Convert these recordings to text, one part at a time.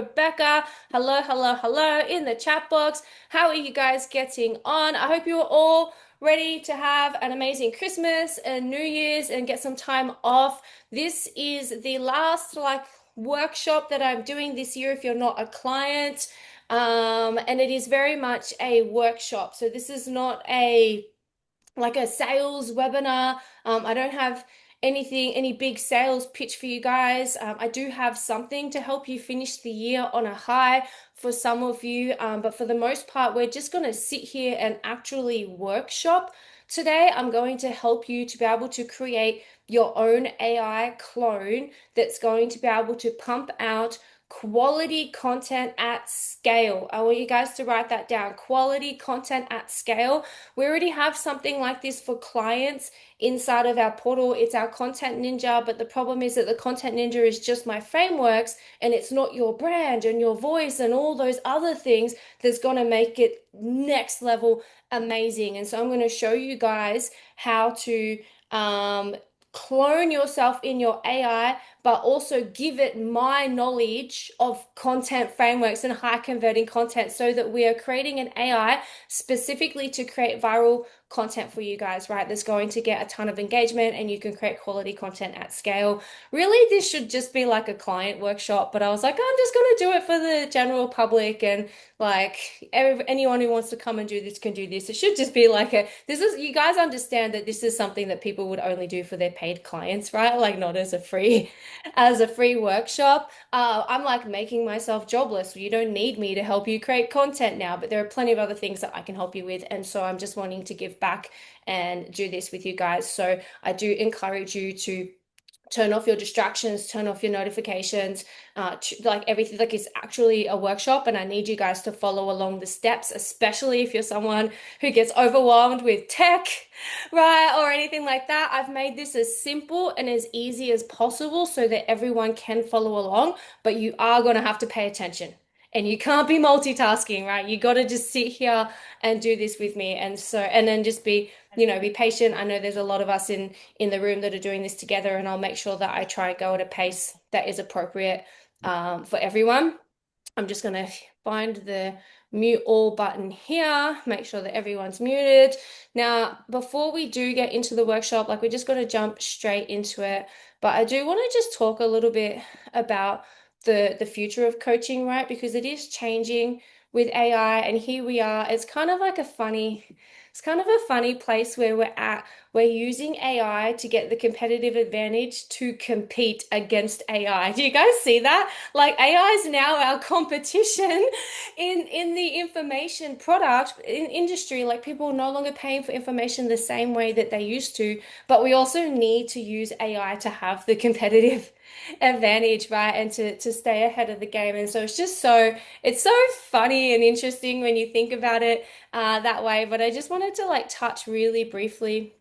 Rebecca, hello, hello, hello in the chat box. How are you guys getting on? I hope you're all ready to have an amazing Christmas and New Year's and get some time off. This is the last workshop that I'm doing this year if you're not a client. And it is very much a workshop. So this is not a sales webinar. I don't have any big sales pitch for you guys. I do have something to help you finish the year on a high for some of you. But for the most part, we're just going to sit here and actually workshop. Today, I'm going to help you to be able to create your own AI clone that's going to be able to pump out quality content at scale. I want you guys to write that down. Quality content at scale. We already have something like this for clients inside of our portal. It's our Content Ninja, but the problem is that the Content Ninja is just my frameworks and it's not your brand and your voice and all those other things that's going to make it next level amazing. And so I'm going to show you guys how to clone yourself in your AI, but also give it my knowledge of content frameworks and high converting content so that we are creating an AI specifically to create viral content for you guys, right? That's going to get a ton of engagement and you can create quality content at scale. Really, this should just be like a client workshop, but I was like, I'm just going to do it for the general public and anyone who wants to come and do this can do this. It should just be you guys understand that this is something that people would only do for their paid clients, right? Like not as a free workshop. I'm like making myself jobless. You don't need me to help you create content now, but there are plenty of other things that I can help you with. And so I'm just wanting to give back and do this with you guys. So I do encourage you to turn off your distractions, turn off your notifications, like everything, like it's actually a workshop and I need you guys to follow along the steps, especially if you're someone who gets overwhelmed with tech, right? Or anything like that. I've made this as simple and as easy as possible so that everyone can follow along, but you are going to have to pay attention. And you can't be multitasking, right? You got to just sit here and do this with me. And then just be patient. I know there's a lot of us in the room that are doing this together, and I'll make sure that I try to go at a pace that is appropriate for everyone. I'm just going to find the mute all button here, make sure that everyone's muted. Now, before we do get into the workshop, we're just going to jump straight into it. But I do want to just talk a little bit about the future of coaching, right? Because it is changing with AI, and here we are. It's kind of a funny place where we're at. We're using AI to get the competitive advantage to compete against AI. Do you guys see that? Like AI is now our competition in the information product in industry. Like people are no longer paying for information the same way that they used to, but we also need to use AI to have the competitive advantage, right? And to stay ahead of the game. And so it's so funny and interesting when you think about it that way. But I just wanted to touch really briefly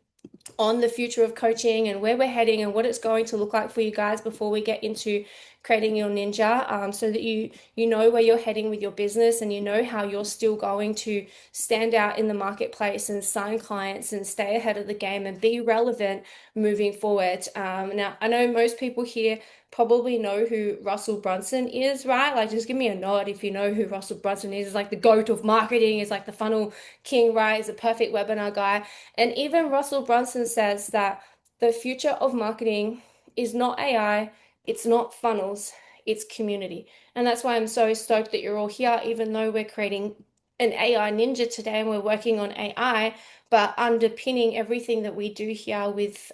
on the future of coaching and where we're heading and what it's going to look like for you guys before we get into creating your ninja, so that you know where you're heading with your business and you know how you're still going to stand out in the marketplace and sign clients and stay ahead of the game and be relevant moving forward. Now, I know most people here probably know who Russell Brunson is, right? Like, just give me a nod if you know who Russell Brunson is. He's like the goat of marketing, is like the funnel king, right? He's a perfect webinar guy. And even Russell Brunson says that the future of marketing is not AI, it's not funnels, it's community. And that's why I'm so stoked that you're all here, even though we're creating an AI ninja today and we're working on AI, but underpinning everything that we do here with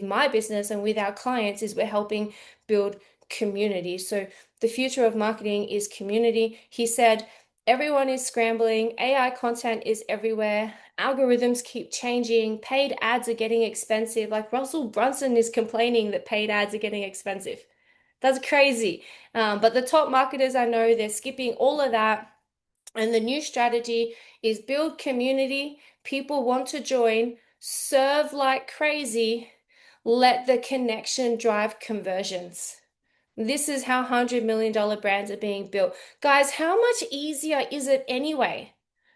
my business and with our clients is we're helping build community. So the future of marketing is community. He said, everyone is scrambling, AI content is everywhere, algorithms keep changing, paid ads are getting expensive. Like Russell Brunson is complaining that paid ads are getting expensive. That's crazy. But the top marketers I know, they're skipping all of that. And the new strategy is build community. People want to join, serve like crazy, let the connection drive conversions. This is how $100 million brands are being built. Guys, how much easier is it anyway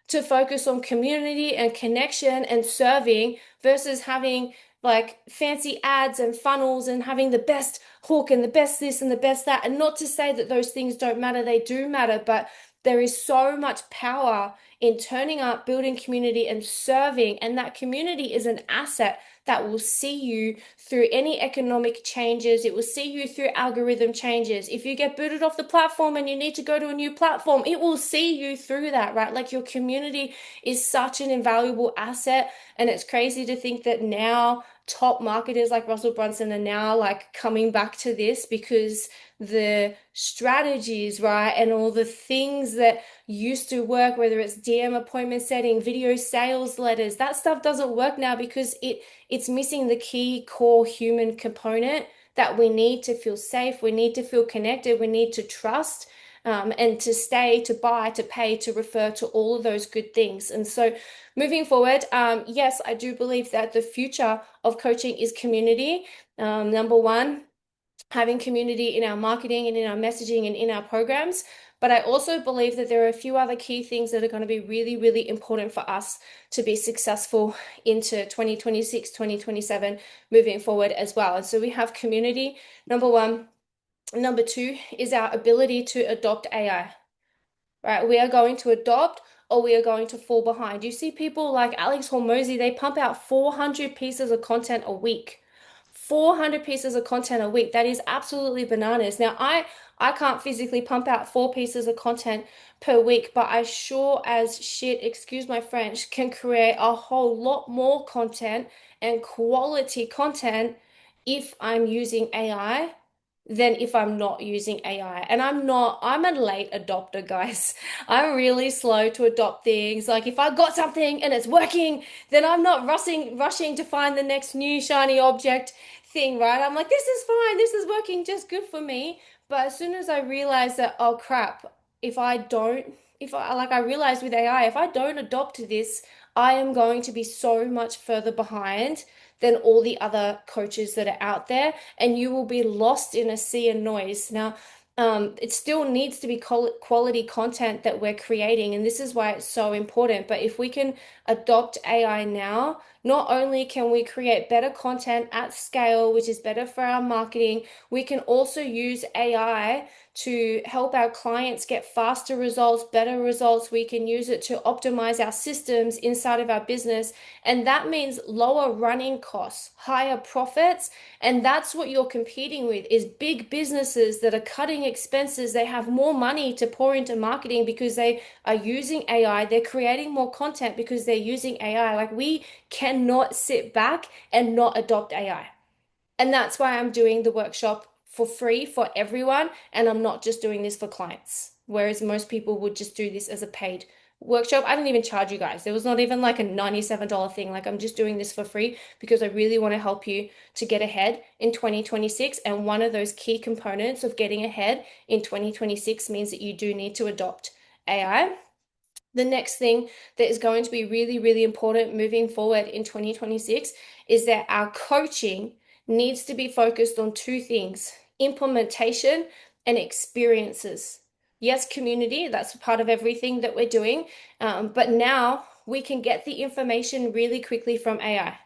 to focus on community and connection and serving versus having like fancy ads and funnels and having the best hook and the best this and the best that. And not to say that those things don't matter, they do matter, but there is so much power in turning up, building community, and serving. And that community is an asset that will see you through any economic changes. It will see you through algorithm changes. If you get booted off the platform and you need to go to a new platform, it will see you through that, right? Like your community is such an invaluable asset. And it's crazy to think that now top marketers like Russell Brunson are now like coming back to this because the strategies, right, and all the things that used to work, whether it's DM appointment setting, video sales letters, that stuff doesn't work now because it's missing the key core human component that we need to feel safe, we need to feel connected, we need to trust. And to stay, to buy, to pay, to refer to all of those good things. And so moving forward, yes, I do believe that the future of coaching is community. Number one, having community in our marketing and in our messaging and in our programs. But I also believe that there are a few other key things that are going to be really, really important for us to be successful into 2026, 2027, moving forward as well. And so we have community, number one. Number two is our ability to adopt AI, right? We are going to adopt or we are going to fall behind. You see people like Alex Hormozy, they pump out 400 pieces of content a week. 400 pieces of content a week. That is absolutely bananas. Now, I can't physically pump out 4 pieces of content per week, but I sure as shit, excuse my French, can create a whole lot more content and quality content if I'm using AI than if I'm not using AI. And I'm a late adopter, guys. I'm really slow to adopt things. Like if I got something and it's working, then I'm not rushing to find the next new shiny object thing, right? I'm like, this is fine, this is working just good for me. But as soon as I realize that, oh crap, if I don't, if I like I realized with AI, if I don't adopt to this, I am going to be so much further behind than all the other coaches that are out there, and you will be lost in a sea of noise. Now, it still needs to be quality content that we're creating, and this is why it's so important. But if we can adopt AI now, not only can we create better content at scale, which is better for our marketing, we can also use AI to help our clients get faster results, better results. We can use it to optimize our systems inside of our business. And that means lower running costs, higher profits. And that's what you're competing with is big businesses that are cutting expenses. They have more money to pour into marketing because they are using AI. They're creating more content because they're using AI. Like we cannot sit back and not adopt AI. And that's why I'm doing the workshop for free for everyone. And I'm not just doing this for clients. Whereas most people would just do this as a paid workshop. I didn't even charge you guys. There was not even like a $97 thing. Like I'm just doing this for free because I really want to help you to get ahead in 2026. And one of those key components of getting ahead in 2026 means that you do need to adopt AI. The next thing that is going to be really, really important moving forward in 2026 is that our coaching needs to be focused on two things: implementation and experiences. Yes, community, that's part of everything that we're doing. But now we can get the information really quickly from AI.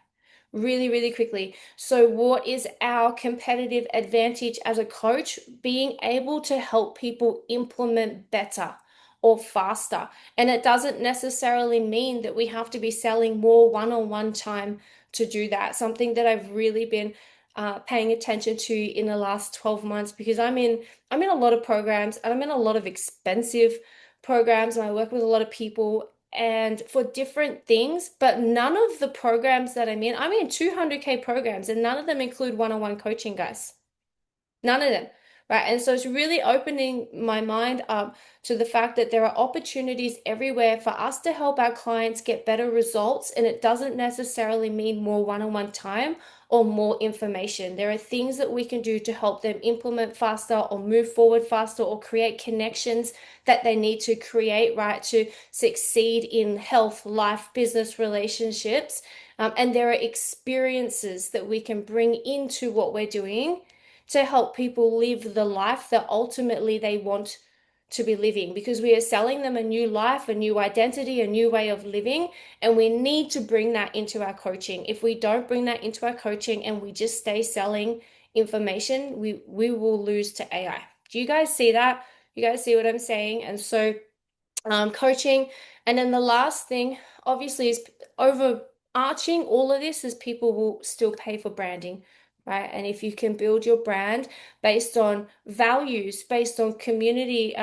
Really, really quickly. So, what is our competitive advantage as a coach? Being able to help people implement better or faster. And it doesn't necessarily mean that we have to be selling more one-on-one time to do that. Something that I've really been paying attention to in the last 12 months because I'm in a lot of programs and I'm in a lot of expensive programs and I work with a lot of people and for different things, but none of the programs that I'm in 200K programs and none of them include one-on-one coaching, guys. None of them. Right. And so it's really opening my mind up to the fact that there are opportunities everywhere for us to help our clients get better results. And it doesn't necessarily mean more one-on-one time or more information. There are things that we can do to help them implement faster or move forward faster or create connections that they need to create, right, to succeed in health, life, business, relationships. And there are experiences that we can bring into what we're doing to help people live the life that ultimately they want to live. to be living, because we are selling them a new life, a new identity, a new way of living, and we need to bring that into our coaching. If we don't bring that into our coaching and we just stay selling information, we will lose to AI. Do you guys see that? You guys see what I'm saying? And so coaching. And then the last thing, obviously, is overarching all of this is people will still pay for branding, right? And if you can build your brand based on values, based on community,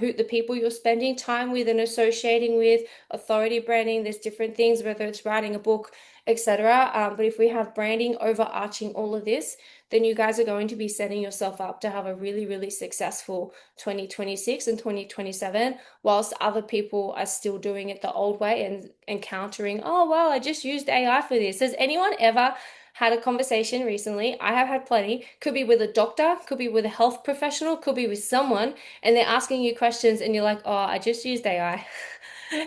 who the people you're spending time with and associating with, authority branding, there's different things, whether it's writing a book, etc. But if we have branding overarching all of this, then you guys are going to be setting yourself up to have a really, really successful 2026 and 2027, whilst other people are still doing it the old way and encountering, oh, well, I just used AI for this. Has anyone ever had a conversation recently? I have had plenty. Could be with a doctor, could be with a health professional, could be with someone, and they're asking you questions and you're like, oh, I just used AI.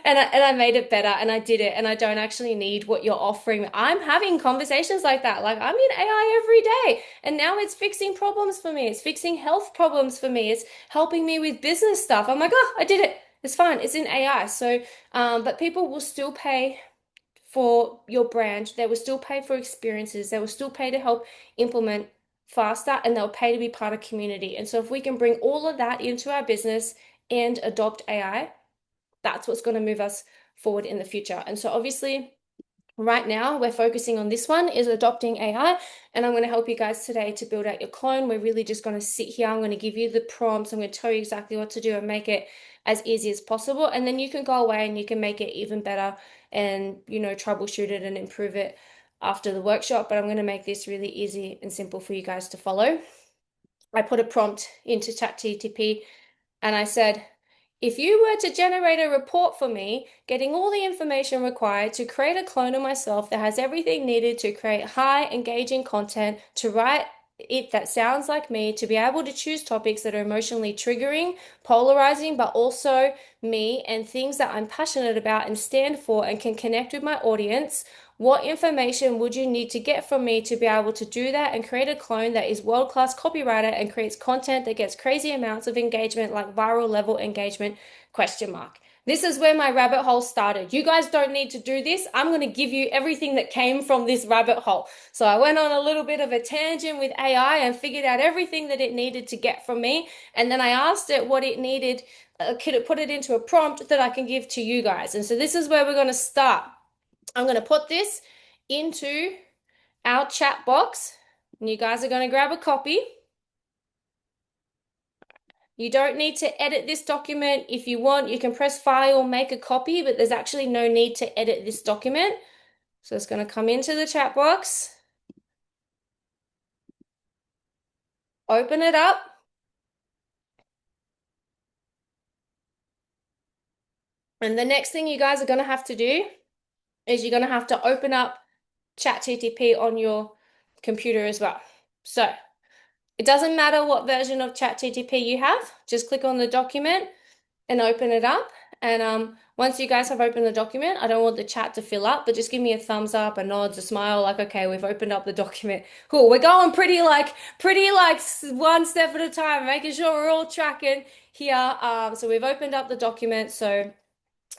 And I made it better and I did it and I don't actually need what you're offering. I'm having conversations like that. Like I'm in AI every day and now it's fixing problems for me. It's fixing health problems for me. It's helping me with business stuff. I'm like, oh, I did it. It's fine. It's in AI. So, but people will still pay for your brand. They will still pay for experiences. They will still pay to help implement faster and they'll pay to be part of community. And so if we can bring all of that into our business and adopt AI, that's what's going to move us forward in the future. And so obviously right now we're focusing on this one is adopting AI, and I'm going to help you guys today to build out your clone. We're really just going to sit here. I'm going to give you the prompts. I'm going to tell you exactly what to do and make it as easy as possible. And then you can go away and you can make it even better and, troubleshoot it and improve it after the workshop. But I'm going to make this really easy and simple for you guys to follow. I put a prompt into ChatGPT and I said, if you were to generate a report for me, getting all the information required to create a clone of myself that has everything needed to create high engaging content, to write it that sounds like me, to be able to choose topics that are emotionally triggering, polarizing, but also me and things that I'm passionate about and stand for and can connect with my audience, what information would you need to get from me to be able to do that and create a clone that is world-class copywriter and creates content that gets crazy amounts of engagement, like viral level engagement, question mark. This is where my rabbit hole started. You guys don't need to do this. I'm going to give you everything that came from this rabbit hole. So I went on a little bit of a tangent with AI and figured out everything that it needed to get from me. And then I asked it what it needed. Could it put it into a prompt that I can give to you guys? And so this is where we're going to start. I'm going to put this into our chat box, and you guys are going to grab a copy. You don't need to edit this document. If you want, you can press file, make a copy, but there's actually no need to edit this document. So it's going to come into the chat box, open it up, and the next thing you guys are going to have to do is you're going to have to open up ChatGPT on your computer as well. So it doesn't matter what version of ChatGPT you have, just click on the document and open it up. And once you guys have opened the document, I don't want the chat to fill up, but just give me a thumbs up, a nod, a smile, like, okay, we've opened up the document. Cool. We're going pretty like one step at a time, making sure we're all tracking here. So we've opened up the document. So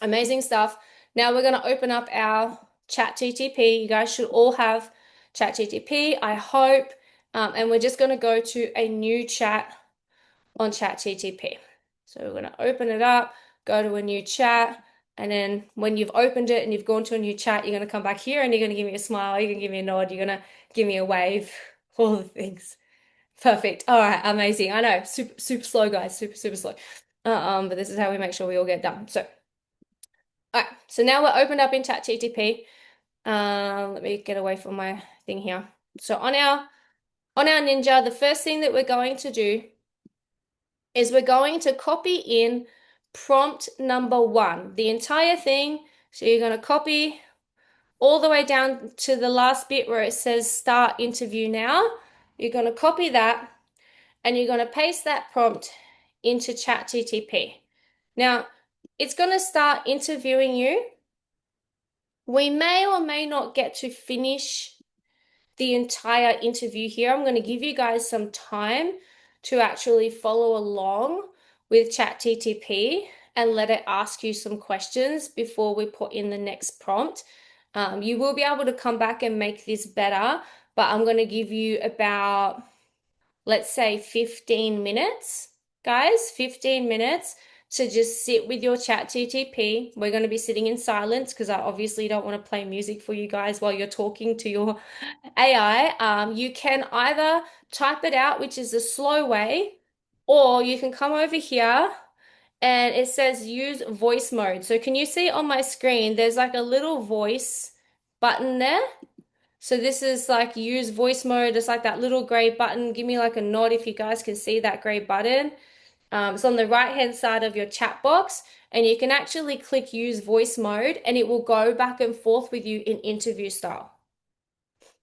amazing stuff. Now we're going to open up our ChatGPT. You guys should all have ChatGPT, I hope. And we're just going to go to a new chat on ChatGPT. So we're going to open it up, go to a new chat, and then when you've opened it and you've gone to a new chat, you're going to come back here and you're going to give me a smile, you're going to give me a nod, you're going to give me a wave, all the things. Perfect. All right, amazing. I know, super slow, guys, super slow. But this is how we make sure we all get done. So, all right, so now we're opened up in ChatGPT. Let me get away from my thing here. So on our Ninja, the first thing that we're going to do is we're going to copy in prompt number 1, the entire thing. So you're going to copy all the way down to the last bit where it says start interview now. You're going to copy that and you're going to paste that prompt into ChatGPT. Now, it's going to start interviewing you. We may or may not get to finish the entire interview here. I'm going to give you guys some time to actually follow along with ChatGPT and let it ask you some questions before we put in the next prompt. You will be able to come back and make this better, but I'm going to give you about, let's say, 15 minutes, guys, 15 minutes to just sit with your ChatGPT. We're going to be sitting in silence because I obviously don't want to play music for you guys while you're talking to your AI. You can either type it out, which is a slow way, or you can come over here and it says use voice mode. So can you see on my screen, there's like a little voice button there. So this is like use voice mode. It's like that little gray button. Give me like a nod if you guys can see that gray button. It's on the right hand side of your chat box, and you can actually click use voice mode and it will go back and forth with you in interview style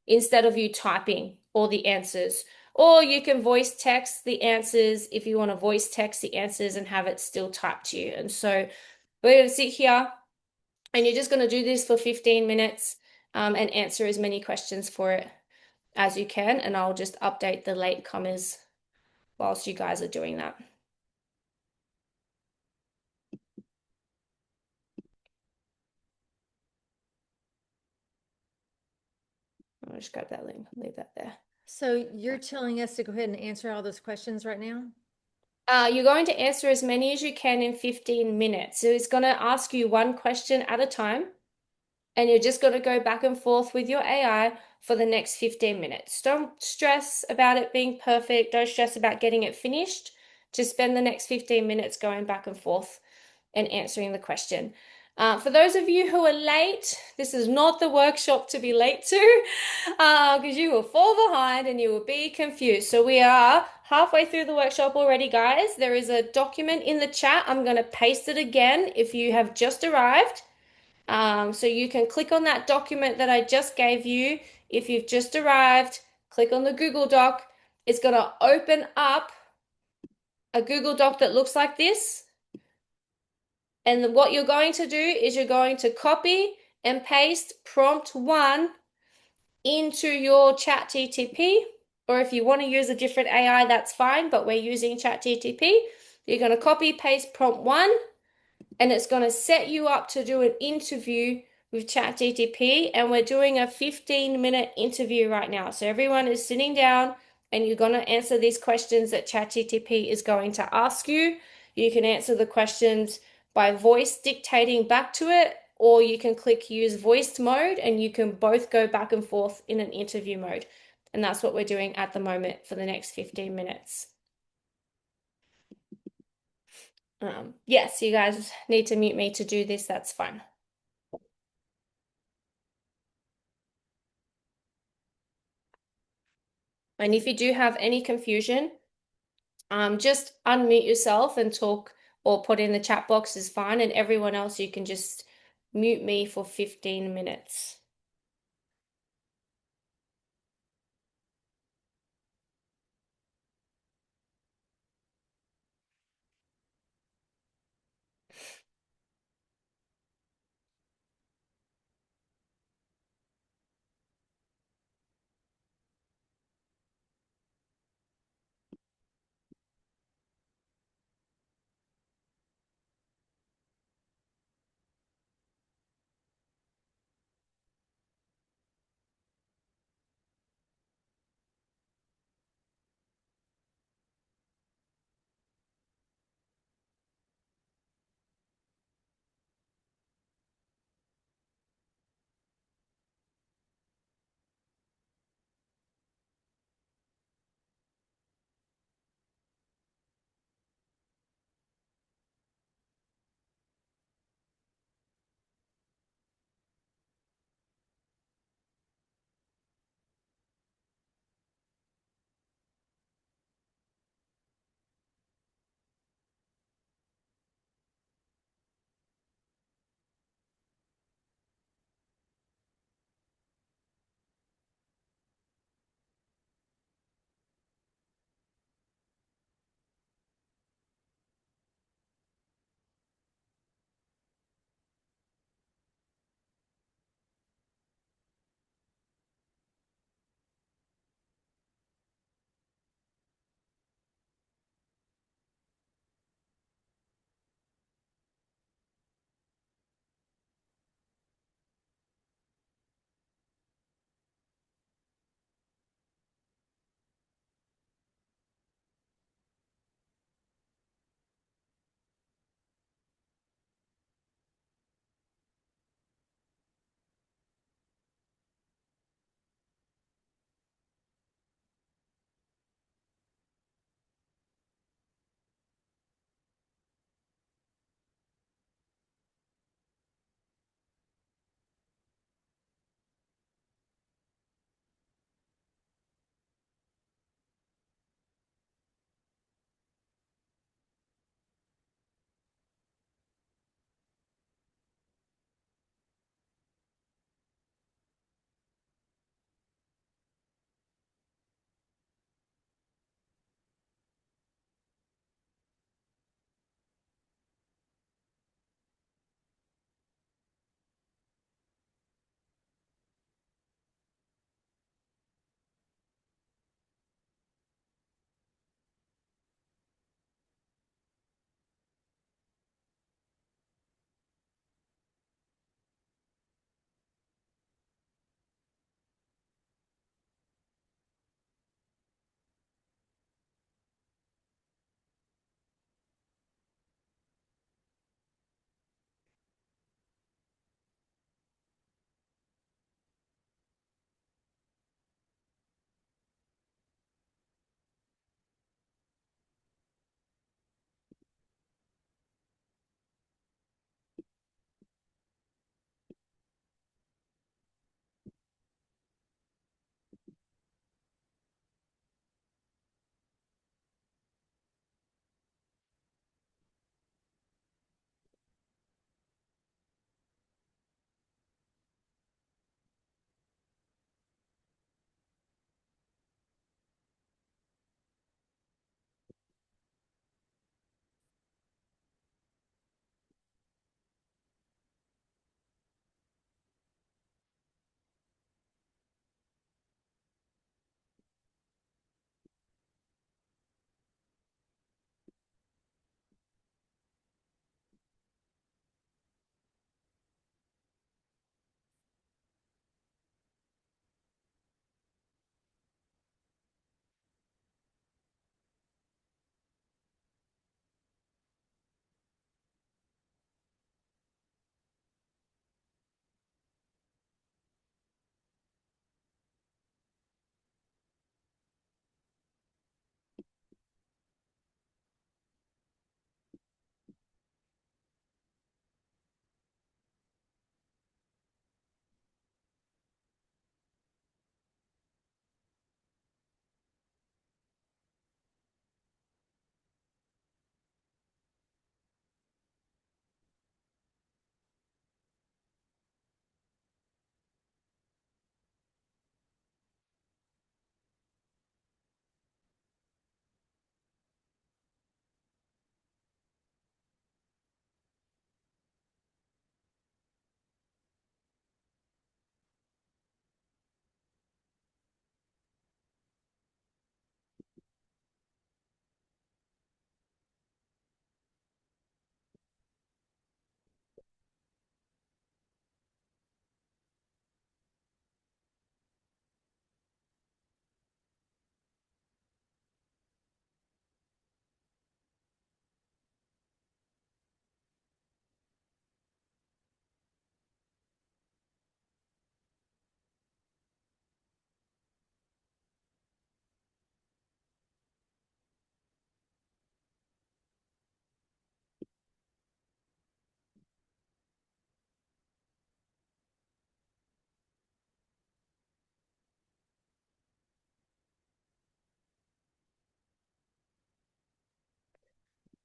instead of you typing all the answers. Or you can voice text the answers if you want to voice text the answers and have it still typed to you. And so we're going to sit here and you're just going to do this for 15 minutes and answer as many questions for it as you can. And I'll just update the latecomers whilst you guys are doing that. I'll just grab that link, leave that there. So you're telling us to go ahead and answer all those questions right now? You're going to answer as many as you can in 15 minutes. So it's going to ask you one question at a time, and you're just going to go back and forth with your AI for the next 15 minutes. Don't stress about it being perfect. Don't stress about getting it finished. Just spend the next 15 minutes going back and forth and answering the question. For those of you who are late, this is not the workshop to be late to because you will fall behind and you will be confused. So we are halfway through the workshop already, guys. There is a document in the chat. I'm going to paste it again if you have just arrived. So you can click on that document that I just gave you. If you've just arrived, click on the Google Doc. It's going to open up a Google Doc that looks like this. And what you're going to do is you're going to copy and paste prompt one into your ChatGPT. Or if you want to use a different AI, that's fine, but we're using ChatGPT. You're going to copy paste prompt one, and it's going to set you up to do an interview with ChatGPT. And we're doing a 15-minute interview right now. So everyone is sitting down and you're going to answer these questions that ChatGPT is going to ask you. You can answer the questions by voice dictating back to it, or you can click use voice mode and you can both go back and forth in an interview mode. And that's what we're doing at the moment for the next 15 minutes. Yes, you guys need to mute me to do this. That's fine. And if you do have any confusion, just unmute yourself and talk or put in the chat box is fine. And everyone else, you can just mute me for 15 minutes.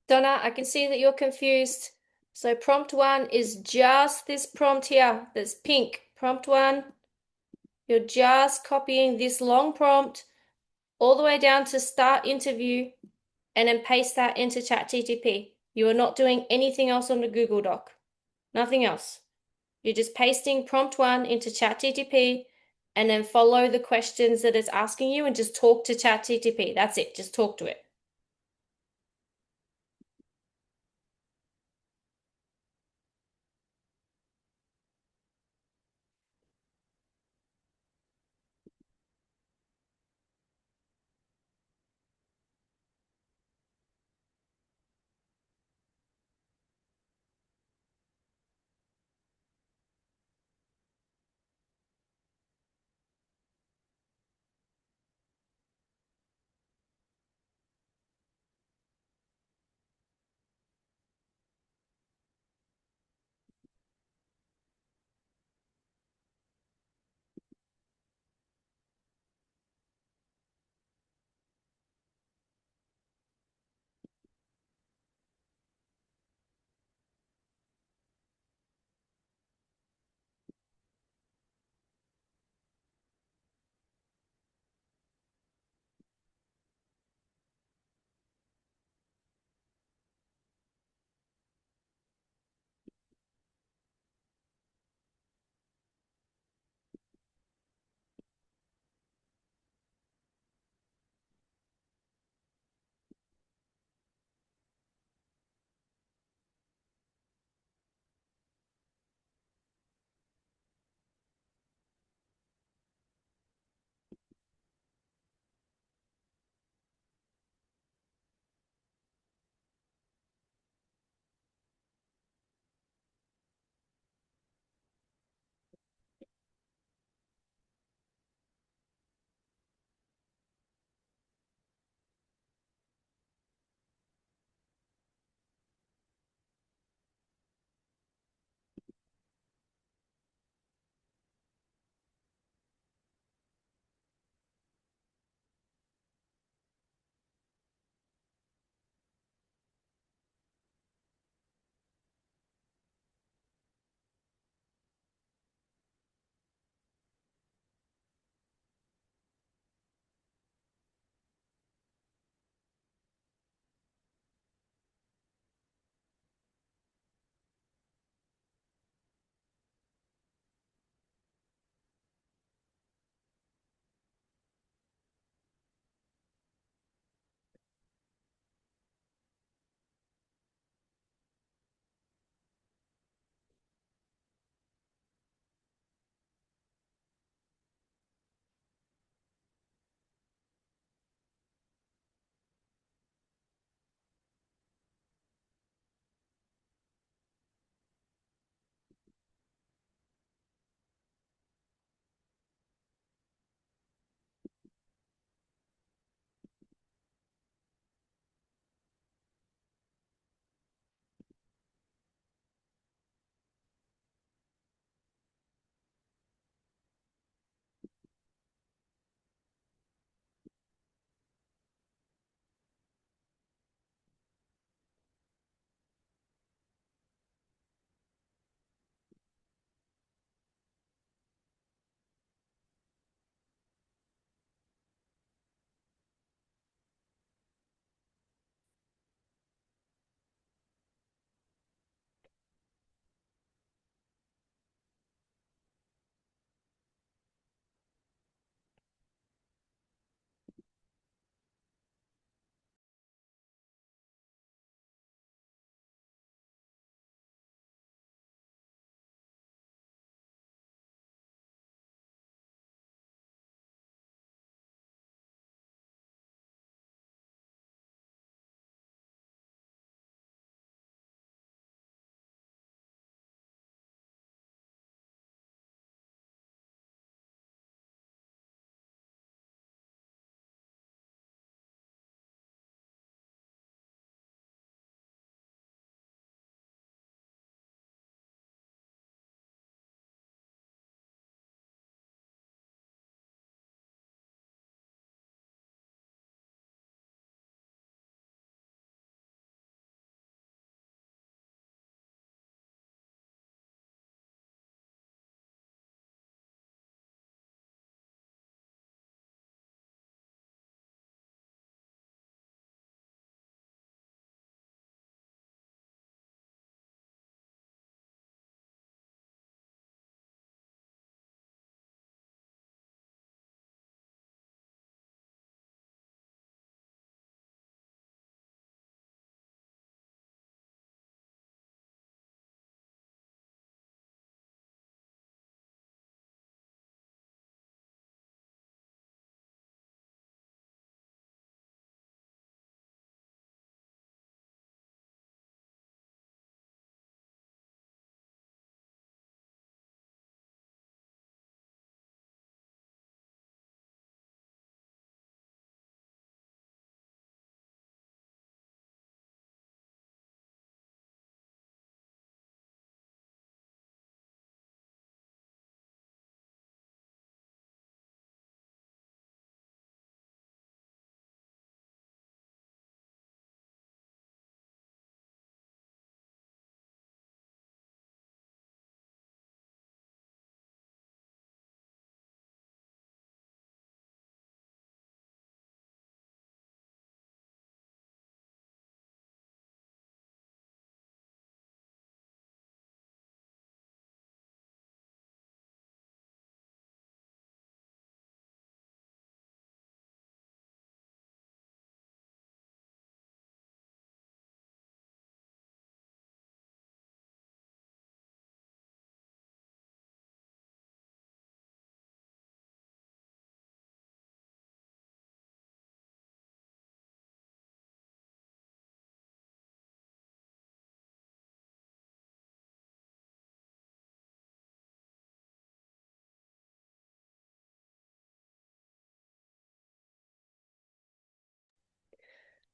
Donna, I can see that you're confused. So prompt one is just this prompt here that's pink. Prompt one, you're just copying this long prompt all the way down to start interview and then paste that into ChatGPT. You are not doing anything else on the Google Doc. Nothing else. You're just pasting prompt one into ChatGPT and then follow the questions that it's asking you and just talk to ChatGPT. That's it. Just talk to it.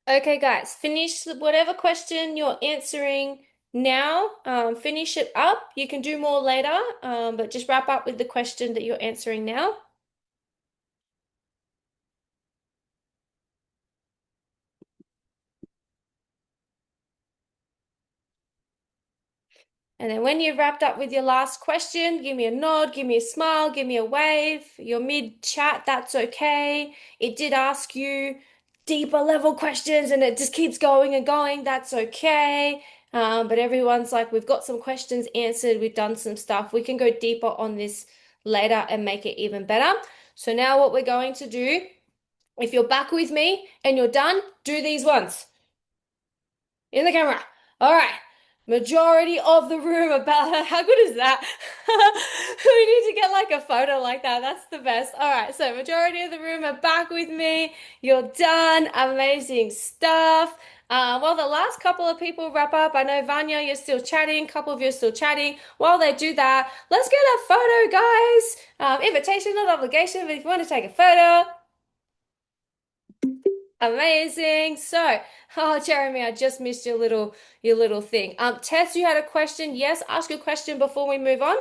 Okay, guys, finish whatever question you're answering now. Finish it up. You can do more later, but just wrap up with the question that you're answering now. And then when you've wrapped up with your last question, give me a nod, give me a smile, give me a wave. You're mid-chat, that's okay. It did ask you deeper level questions and it just keeps going and going, that's okay. But everyone's like, we've got some questions answered, we've done some stuff. We can go deeper on this later and make it even better. So now what we're going to do, if you're back with me and you're done, do these ones in the camera. All right. Majority of the room about how good is that? We need to get like a photo like that. That's the best. All right. So majority of the room are back with me. You're done. Amazing stuff. Well, the last couple of people wrap up. I know Vanya, you're still chatting. Couple of you are still chatting. While they do that, let's get a photo, guys. Invitation, not obligation, but if you want to take a photo, amazing. So, oh, Jeremy, I just missed your little thing. Tess, you had a question. Yes, ask a question before we move on.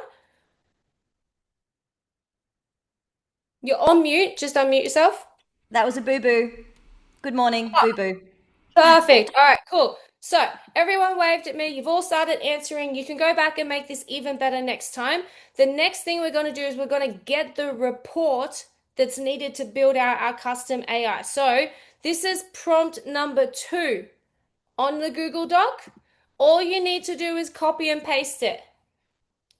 You're on mute. Just unmute yourself. That was a boo boo. Good morning, boo boo. Perfect. All right, cool. So, everyone waved at me. You've all started answering. You can go back and make this even better next time. The next thing we're going to do is we're going to get the report that's needed to build out our custom AI. So, this is prompt number 2 on the Google Doc. All you need to do is copy and paste it.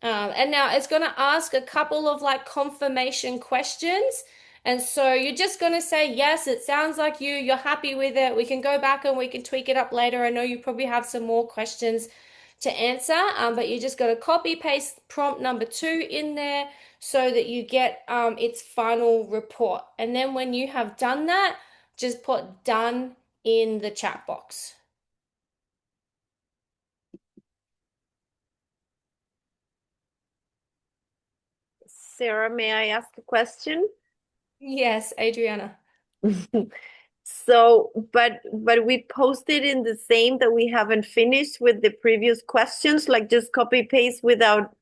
And now it's going to ask a couple of like confirmation questions. And so you're just going to say, yes, it sounds like you're happy with it. We can go back and we can tweak it up later. I know you probably have some more questions to answer, but you just got to copy paste prompt number 2 in there so that you get its final report. And then when you have done that, just put done in the chat box. Sarah, may I ask a question? Yes, Adriana. So, but we posted in the same that we haven't finished with the previous questions, like just copy paste without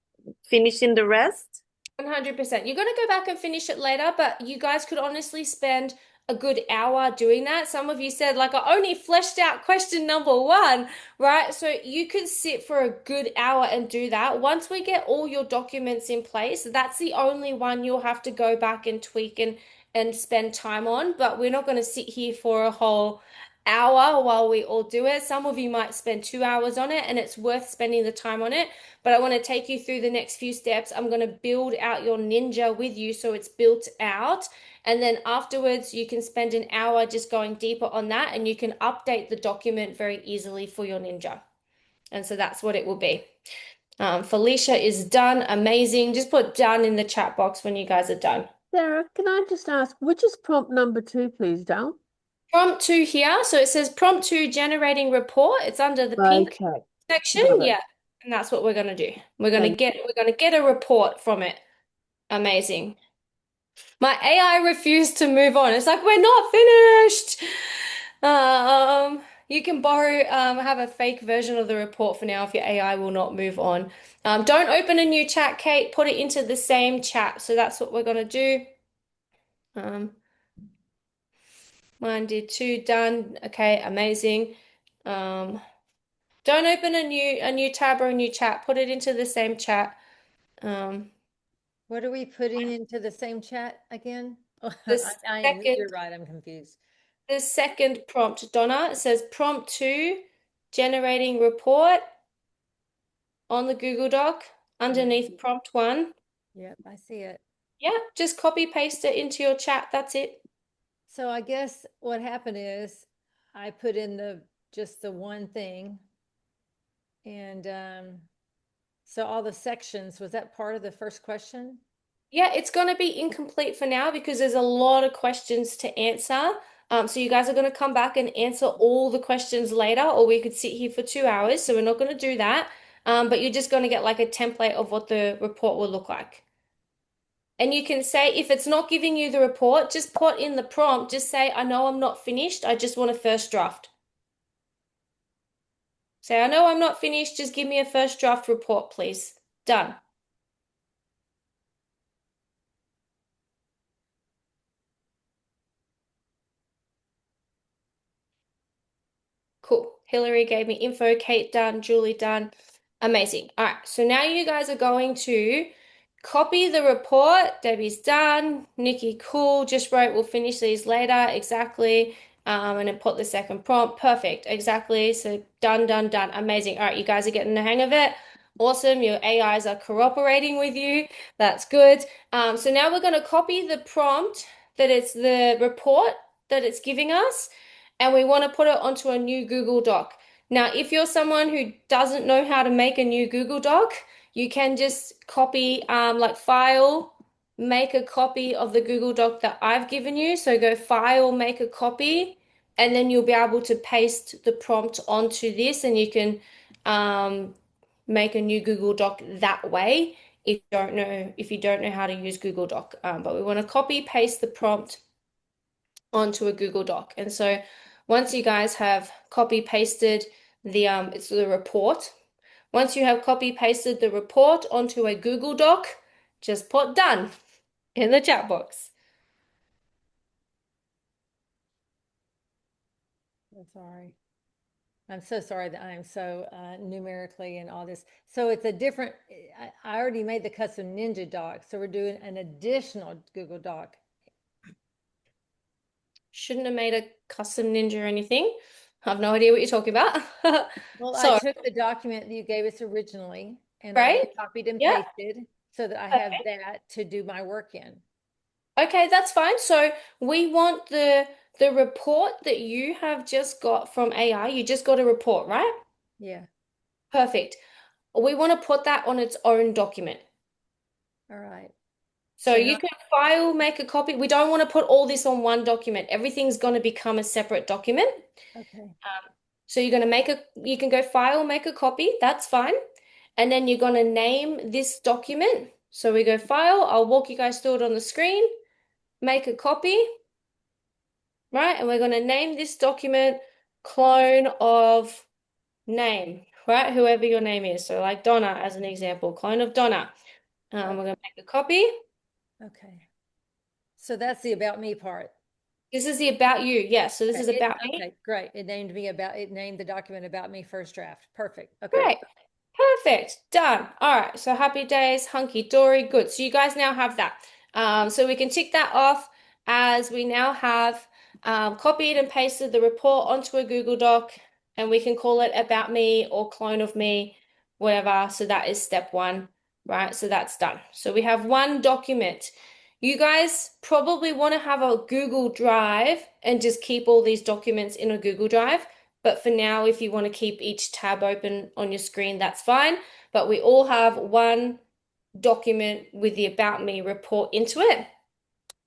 finishing the rest? 100%. You're going to go back and finish it later, but you guys could honestly spend a good hour doing that. Some of you said, like, I only fleshed out question number 1, right? So you could sit for a good hour and do that. Once we get all your documents in place, that's the only one you'll have to go back and tweak and spend time on. But we're not going to sit here for a whole hour while we all do it. Some of you might spend 2 hours on it, and it's worth spending the time on it. But I want to take you through the next few steps. I'm going to build out your Ninja with you so it's built out. And then afterwards, you can spend an hour just going deeper on that and you can update the document very easily for your Ninja. And so that's what it will be. Felicia is done. Amazing. Just put done in the chat box when you guys are done. Sarah, can I just ask, which is prompt number 2, please, Dal? Prompt 2 here. So it says prompt 2 generating report. It's under the pink Okay, section. got it. Yeah. And that's what we're going to do. We're going to Thank get a report from it. Amazing. My AI refused to move on. It's like, we're not finished. You can borrow, have a fake version of the report for now if your AI will not move on. Don't open a new chat, Kate. Put it into the same chat. So that's what we're going to do. Mine did 2, done. Okay, amazing. Don't open a new tab or a new chat. Put it into the same chat. What are we putting into the same chat again? The You're second right, I'm confused. The second prompt, Donna, it says prompt 2, generating report on the Google Doc underneath prompt 1. Yep, I see it. Yeah, just copy paste it into your chat. That's it. So I guess what happened is I put in just the one thing. And so all the sections, was that part of the first question? Yeah, it's going to be incomplete for now because there's a lot of questions to answer. So you guys are going to come back and answer all the questions later, or we could sit here for 2 hours. So we're not going to do that. But you're just going to get like a template of what the report will look like. And you can say, if it's not giving you the report, just put in the prompt, just say, I know I'm not finished. I just want a first draft. Say, I know I'm not finished, just give me a first draft report, please. Done. Cool. Hillary gave me info. Kate done. Julie done. Amazing. All right. So now you guys are going to copy the report. Debbie's done. Nikki, cool. Just wrote, we'll finish these later. Exactly. And then put the second prompt. Perfect. Exactly. So done, done, done. Amazing. All right. You guys are getting the hang of it. Awesome. Your AIs are cooperating with you. That's good. So now we're going to copy the prompt that it's the report that it's giving us, and we want to put it onto a new Google Doc. Now, if you're someone who doesn't know how to make a new Google Doc, you can just copy, like file, make a copy of the Google Doc that I've given you. So go file, make a copy, and then you'll be able to paste the prompt onto this, and you can make a new Google Doc that way if you don't know how to use Google Doc. But we want to copy paste the prompt onto a Google Doc. And so once you guys have copy pasted it's the report. Once you have copy pasted the report onto a Google Doc, just put done in the chat box. I'm sorry. I'm so sorry that I'm so numerically and all this. So it's a different, I already made the custom Ninja doc. So we're doing an additional Google Doc. Shouldn't have made a custom Ninja or anything. I have no idea what you're talking about. Well, I So, took the document that you gave us originally and I right? copied and Yeah. pasted so that I have Okay. that to do my work in. Okay, that's fine. So we want the report that you have just got from AI. You just got a report, right? Yeah. Perfect. We want to put that on its own document. All right. So So you now, can file, make a copy. We don't want to put all this on one document. Everything's going to become a separate document. okay. So you're going to you can go file, make a copy. That's fine. And then you're going to name this document. So we go file. I'll walk you guys through it on the screen. Make a copy, right? And we're going to name this document clone of name, right? Whoever your name is. So like Donna as an example, clone of Donna. We're going to make a copy. Okay. So that's the about me part. This is the about you. Yes. So this is about me. Okay, great. It named the document about me first draft. Perfect. Okay. Great. Perfect. Done. All right. So happy days, hunky dory. Good. So you guys now have that. So we can tick that off as we now have copied and pasted the report onto a Google Doc, and we can call it about me or clone of me, whatever. So that is step one, right? So that's done. So we have one document. You guys probably want to have a Google Drive and just keep all these documents in a Google Drive. But for now, if you want to keep each tab open on your screen, that's fine. But we all have one document with the About Me report into it.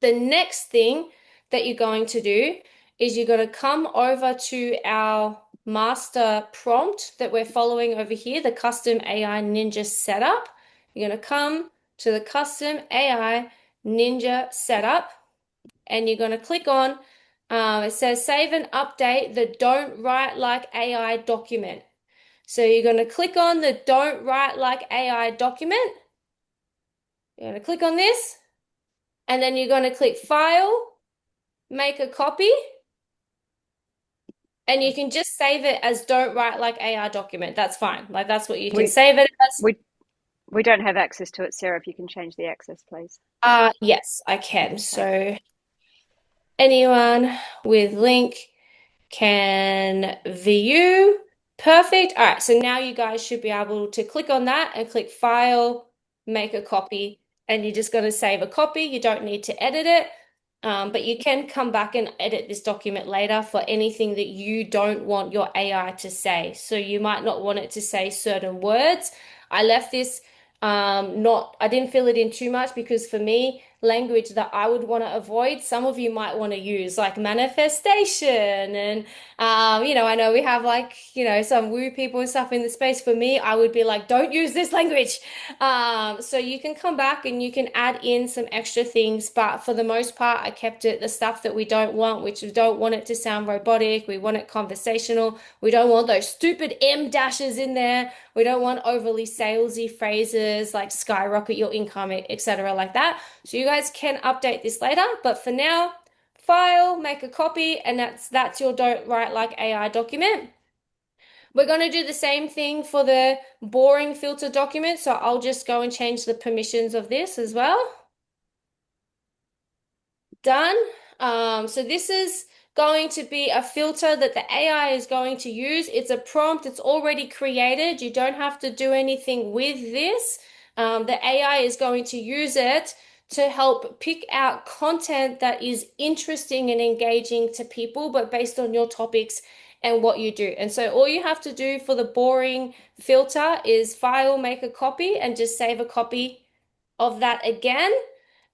The next thing that you're going to do is you're going to come over to our master prompt that we're following over here, the Custom AI Ninja Setup. You're going to come to the Custom AI Ninja Setup, and you're going to click on it says save and update the Don't Write Like AI document. So you're going to click on the Don't Write Like AI document. You're going to click on this, and then you're going to click File, make a copy, and you can just save it as Don't Write Like AI document. That's fine. Like that's what you can We save it as. we we don't have access to it, Sarah. If you can change the access, please. Yes, I can. So anyone with link can view. Perfect. All right, so now you guys should be able to click on that and click File, make a copy, and you're just going to save a copy. You don't need to edit it, but you can come back and edit this document later for anything that you don't want your AI to say. So you might not want it to say certain words. I left this I didn't fill it in too much because for me, language that I would want to avoid. Some of you might want to use like manifestation and I know we have like, some woo people and stuff in the space. For me, I would be like, don't use this language. So you can come back and you can add in some extra things, but for the most part, I kept it the stuff that we don't want, which we don't want it to sound robotic. We want it conversational. We don't want those stupid M dashes in there. We don't want overly salesy phrases like skyrocket your income, etc. like that. So you guys can update this later, but for now, file, make a copy, and that's your don't write like AI document. We're going to do the same thing for the boring filter document, so I'll just go and change the permissions of this as well. Done. So this is going to be a filter that the AI is going to use. It's a prompt, it's already created. You don't have to do anything with this. The AI is going to use it to help pick out content that is interesting and engaging to people, but based on your topics and what you do. And so all you have to do for the boring filter is file, make a copy, and just save a copy of that again.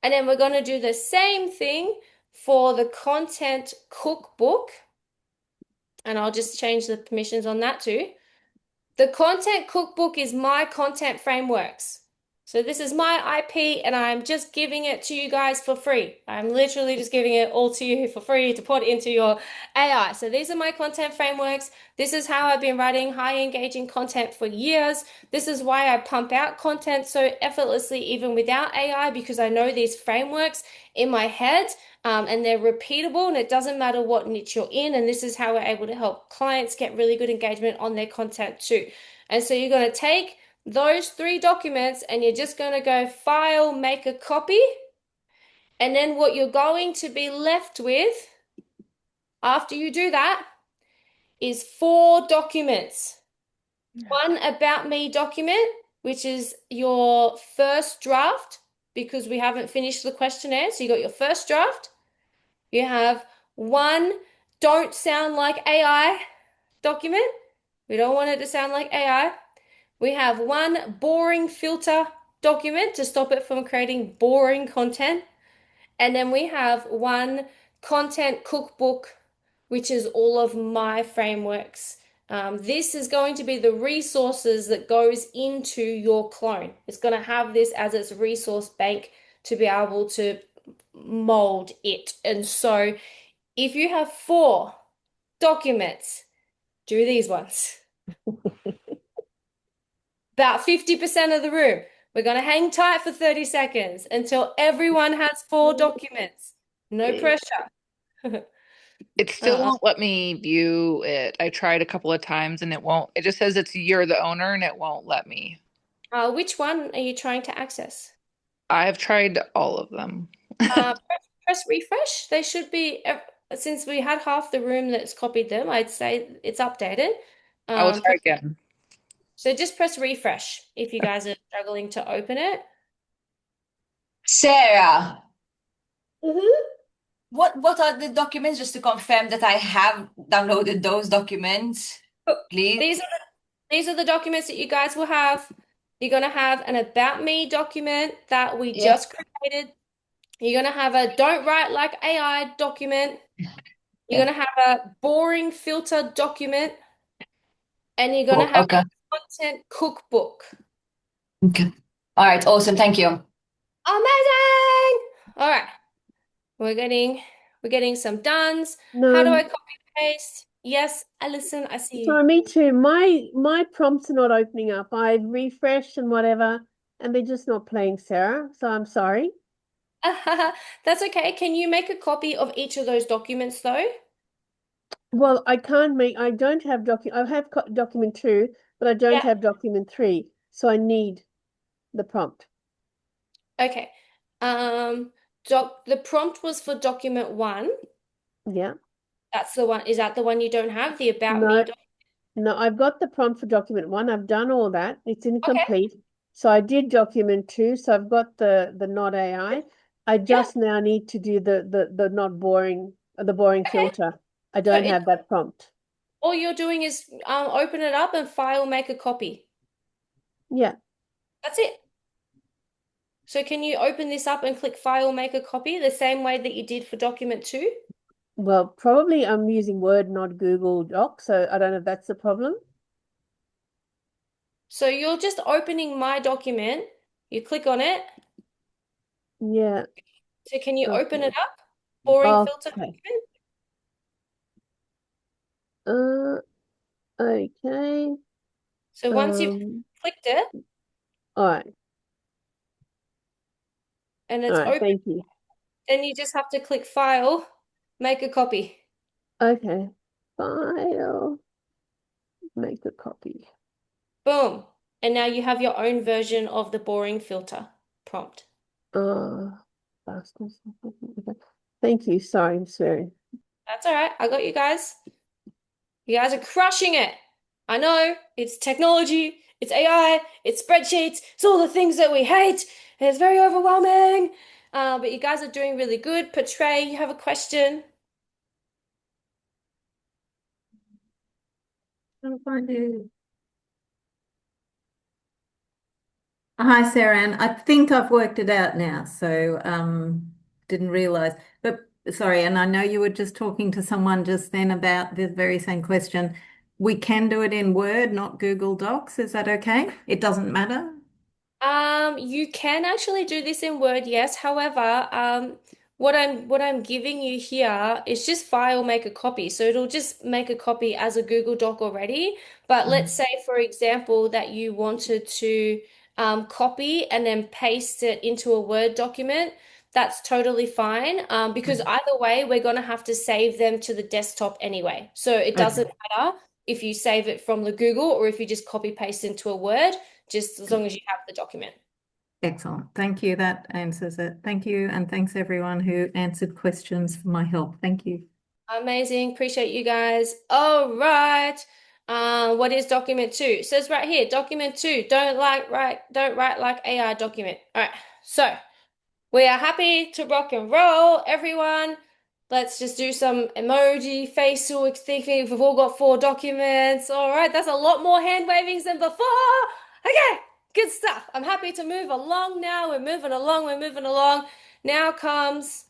And then we're going to do the same thing for the content cookbook. And I'll just change the permissions on that too. The content cookbook is my content frameworks. So this is my IP and I'm just giving it to you guys for free. I'm literally just giving it all to you for free to put into your AI. So these are my content frameworks. This is how I've been writing high engaging content for years. This is why I pump out content so effortlessly even without AI, because I know these frameworks in my head. And they're repeatable and it doesn't matter what niche you're in. And this is how we're able to help clients get really good engagement on their content too. And so you're going to take those 3 documents and you're just going to go file, make a copy. And then what you're going to be left with after you do that is 4 documents. One about me document, which is your first draft because we haven't finished the questionnaire. So you got your first draft. You have one don't sound like AI document. We don't want it to sound like AI. We have one boring filter document to stop it from creating boring content. And then we have one content cookbook, which is all of my frameworks. This is going to be the resources that goes into your clone. It's going to have this as its resource bank to be able to mold it. And so if you have 4 documents, do these ones. About 50% of the room. We're going to hang tight for 30 seconds until everyone has 4 documents. No pressure. It still won't let me view it. I tried a couple of times and it won't. It just says it's you're the owner and it won't let me. Which one are you trying to access? I've tried all of them. Press refresh. They should be, since we had half the room that's copied them, I'd say it's updated. I will try again. So just press refresh if you guys are struggling to open it. Sarah, Mm-hmm. what are the documents just to confirm that I have downloaded those documents, please? These are the documents that you guys will have. You're going to have an About Me document that we Yeah. just created. You're going to have a Don't Write Like AI document. You're going to have a Boring Filter document. And you're going to have Okay. a Content Cookbook. Okay. All right. Awesome. Thank you. Amazing! All right. We're getting some dones. How do I No, copy paste? Yes, Alison, I see you. sorry, me too. My prompts are not opening up. I've refreshed and whatever, and they're just not playing, Sarah. So I'm sorry. That's okay. Can you make a copy of each of those documents though? Well, I can't make. I don't have I have document 2, but I don't Yeah. have document 3. So I need the prompt. Okay. The prompt was for document 1. Yeah. That's the one. Is that the one you don't have? The About Me No, document? no, I've got the prompt for document 1. I've done all that. It's Okay. incomplete. So I did document 2. So I've got the not AI. I Yeah. just now need to do the not boring, the boring Okay. filter. I So don't have that prompt. all you're doing is open it up and file, make a copy. Yeah. That's it. So can you open this up and click File, make a copy the same way that you did for document 2? Well, probably I'm using Word, not Google Docs, so I don't know if that's the problem. So you're just opening my document. You click on it. Yeah. So can you open Okay. it up? Boring filter Okay. document. Uh, okay. So once you've clicked it All right. and All it's right. open, Thank you. then you just have to click File, make a copy. Okay. File. Make a copy. Boom. And now you have your own version of the boring filter prompt. Uh, fastness. Okay. Thank you. Sorry, I'm swearing. That's all right. I got you guys. You guys are crushing it. I know it's technology, it's AI, it's spreadsheets, it's all the things that we hate. And it's very overwhelming. But you guys are doing really good. Portray, you have a question? Trying to find it. Hi, Sarah Ann. I think I've worked it out now, so didn't realize. But sorry, and I know you were just talking to someone just then about the very same question. We can do it in Word, not Google Docs. Is that okay? It doesn't matter? You can actually do this in Word, yes. However, what I'm giving you here is just file make a copy. So it'll just make a copy as a Google Doc already. But let's say, for example, that you wanted to copy and then paste it into a Word document. That's totally fine. Because either way, we're going to have to save them to the desktop anyway. So it doesn't Okay, matter if you save it from the Google or if you just copy paste into a Word, just as long as you have the document. excellent. Thank you. That answers it. Thank you. And thanks everyone who answered questions for my help. Thank you. Amazing. Appreciate you guys. All right. What is document 2? It says right here, document 2, don't write like AI document. All right. So we are happy to rock and roll, everyone. Let's just do some emoji, facial thinking. We've all got 4 documents. All right, that's a lot more hand wavings than before. Okay, good stuff. I'm happy to move along now. We're moving along, we're moving along. Now comes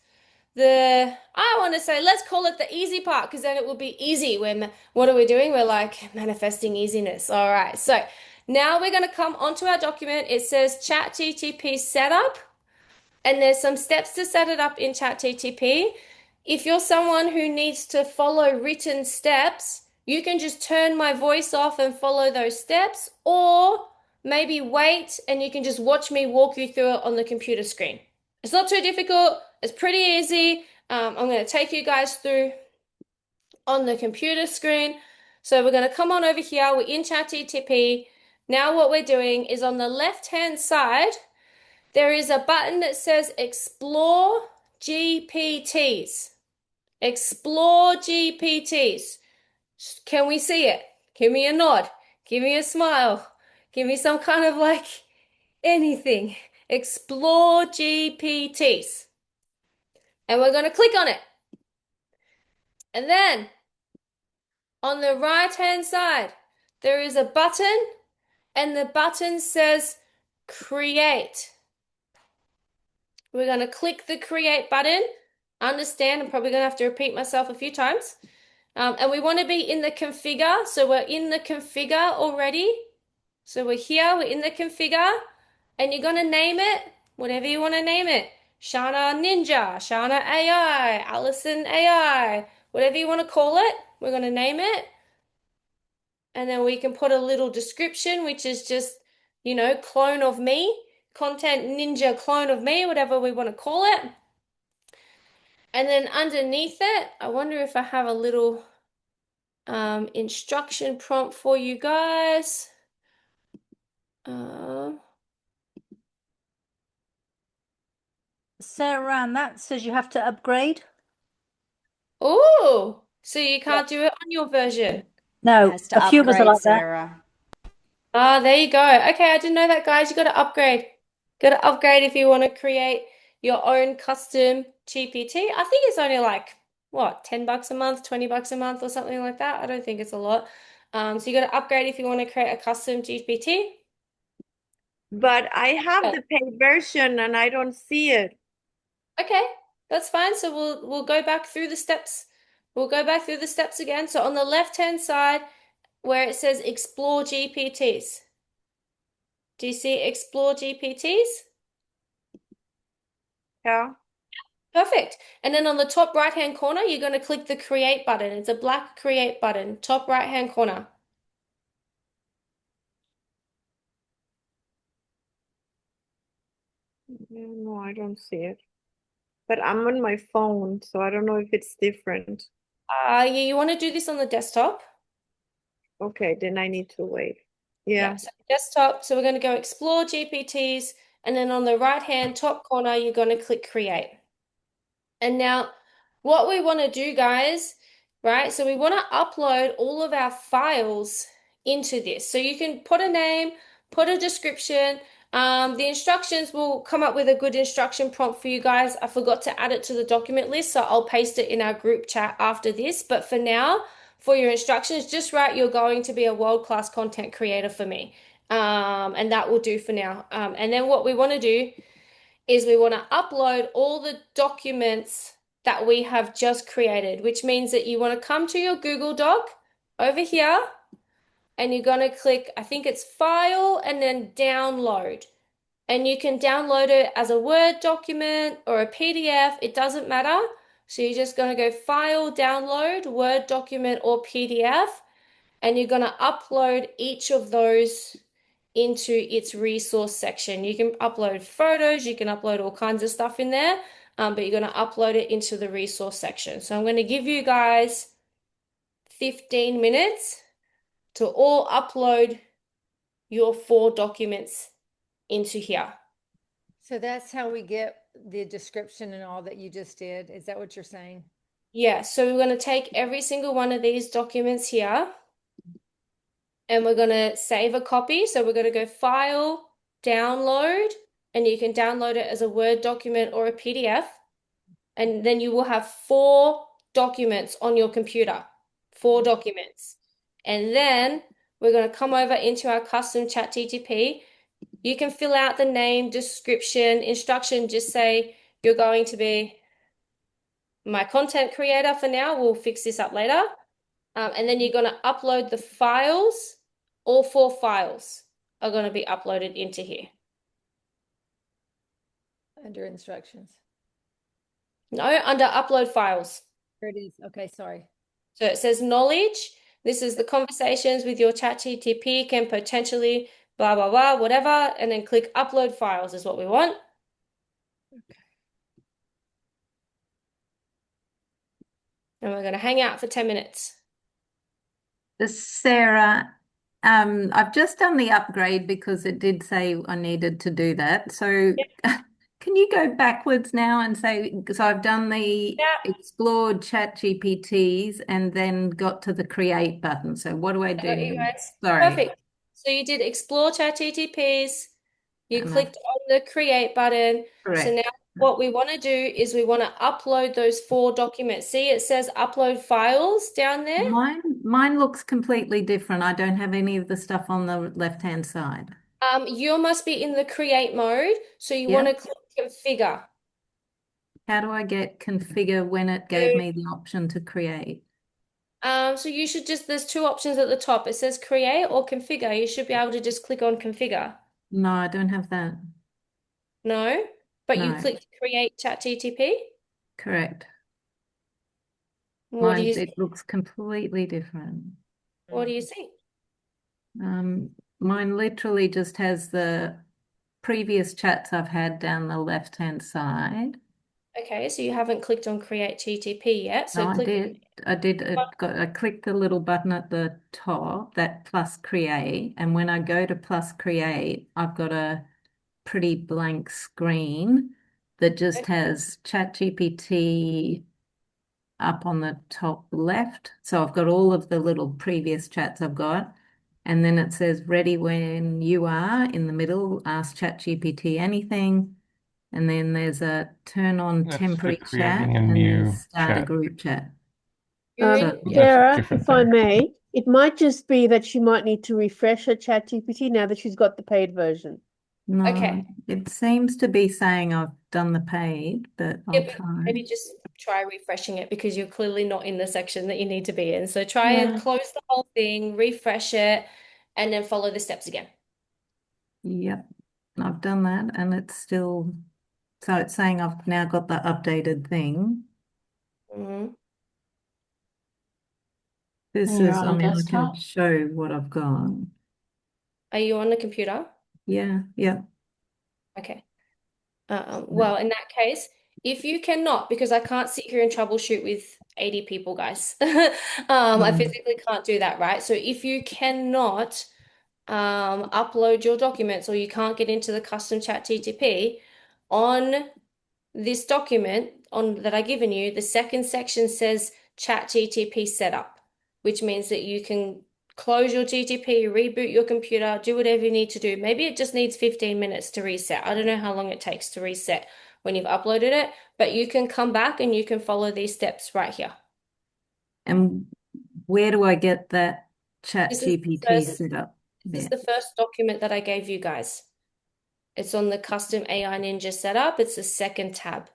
I want to say, let's call it the easy part because then it will be easy. What are we doing? We're like manifesting easiness. All right, so now we're going to come onto our document. It says ChatGPT setup. And there's some steps to set it up in ChatGPT. If you're someone who needs to follow written steps, you can just turn my voice off and follow those steps, or maybe wait and you can just watch me walk you through it on the computer screen. It's not too difficult, it's pretty easy. I'm going to take you guys through on the computer screen. So we're going to come on over here, we're in ChatGPT. Now, what we're doing is on the left hand side, there is a button that says Explore GPTs. Explore GPTs. Can we see it? Give me a nod. Give me a smile. Give me some kind of like anything. Explore GPTs. And we're going to click on it. And then on the right hand side, there is a button, and the button says Create. We're going to click the create button. Understand, I'm probably going to have to repeat myself a few times. And we want to be in the configure. So we're in the configure already. So we're here, we're in the configure, and you're going to name it whatever you want to name it. Shana Ninja, Shana AI, Allison AI, whatever you want to call it, we're going to name it. And then we can put a little description, which is just, clone of me, content ninja clone of me, whatever we want to call it. And then underneath it, I wonder if I have a little instruction prompt for you guys. Sarah Ann, that says you have to upgrade. Oh, so you can't do it on your version. No, Has to a few of us are upgrade, like that. Sarah. Ah, there you go. Okay, I didn't know that, guys. You got to upgrade. Got to upgrade if you want to create your own custom GPT. I think it's only like, what, $10 a month, $20 a month, or something like that. I don't think it's a lot. So you got to upgrade if you want to create a custom GPT. But I have Okay. the paid version and I don't see it. Okay, that's fine. So we'll go back through the steps. We'll go back through the steps again. So on the left-hand side where it says explore GPTs. Do you see explore GPTs? Yeah. Perfect. And then on the top right-hand corner, you're going to click the create button. It's a black create button, top right-hand corner. No, I don't see it. But I'm on my phone, so I don't know if it's different. Yeah, you want to do this on the desktop? Okay, then I need to wait. Yeah, Yeah. so desktop. So we're going to go explore GPTs, and then on the right-hand top corner, you're going to click create. And now, what we want to do, guys, right? So we want to upload all of our files into this. So you can put a name, put a description. The instructions will come up with a good instruction prompt for you guys. I forgot to add it to the document list, so I'll paste it in our group chat after this. But for now, for your instructions, just write you're going to be a world-class content creator for me. And that will do for now. And then what we want to do is we want to upload all the documents that we have just created, which means that you want to come to your Google Doc over here and you're going to click, I think it's file and then download. And you can download it as a Word document or a PDF, it doesn't matter. So you're just going to go file, download, Word document or PDF, and you're going to upload each of those into its resource section. You can upload photos, you can upload all kinds of stuff in there, but you're going to upload it into the resource section. So I'm going to give you guys 15 minutes to all upload your 4 documents into here. So that's how we get the description and all that you just did. Is that what you're saying? Yeah, so we're going to take every single one of these documents here and we're going to save a copy. So we're going to go file, download, and you can download it as a Word document or a PDF. And then you will have 4 documents on your computer, 4 documents. And then we're going to come over into our custom ChatGPT. You can fill out the name, description, instruction, just say you're going to be my content creator for now. We'll fix this up later. And then you're going to upload the files. All 4 files are going to be uploaded into here. Under instructions. No, under upload files. There it is. Okay, sorry. So it says knowledge. This is the conversations with your ChatGPT can potentially blah, blah, blah, whatever. And then click upload files is what we want. And we're going to hang out for 10 minutes. Sarah, I've just done the upgrade because it did say I needed to do that. So can you go backwards now and say, so I've done the explored chat GPTs and then got to the create button. So what do I do You now? guys. Sorry. Perfect. So you did explore ChatGPTs. You And clicked on the create button. So now correct. what we want to do is we want to upload those 4 documents. See, it says upload files down there. Mine looks completely different. I don't have any of the stuff on the left-hand side. You must be in the create mode. So you want to click configure. How do I get configure when it gave me the option to create? So you should just, there's 2 options at the top. It says create or configure. You should be able to just click on configure. No, I don't have that. No, but you No. clicked create ChatGPT. Correct. What do you It looks completely different. What do you see? Mine literally just has the previous chats I've had down the left-hand side. Okay, so you haven't clicked on create GTP yet. So No, click. I did. I clicked the little button at the top, that plus create, and when I go to plus create, I've got a pretty blank screen that just has ChatGPT up on the top left. So I've got all of the little previous chats I've got. And then it says ready when you are in the middle, ask ChatGPT anything. And then there's a turn on That's temporary the chat creating a and then new start a chat. group chat. So, Sarah, different if I there. may, it might just be that she might need to refresh her chat GPT now that she's got the paid version. No, Okay. it seems to be saying I've done the paid, but Yeah, I'll but try. maybe just try refreshing it because you're clearly not in the section that you need to be in. So try and Yeah. close the whole thing, refresh it, and then follow the steps again. Yep, I've done that and it's still, so it's saying I've now got the updated thing. Mhm. This And you're is, on I a mean, I can desktop? show what I've got. Are you on the computer? Yeah, yeah. Okay. Well, in that case, if you cannot, because I can't sit here and troubleshoot with 80 people, guys. I Mm. physically can't do that, right? So if you cannot upload your documents or you can't get into the custom chat GTP on this document on that I given you, the second section says chat GTP setup, which means that you can close your GTP, reboot your computer, do whatever you need to do. Maybe it just needs 15 minutes to reset. I don't know how long it takes to reset when you've uploaded it, but you can come back and you can follow these steps right here. And where do I get that chat This is the GPT first, set up this is there? the first document that I gave you guys. It's on the custom AI Ninja setup. It's the second tab.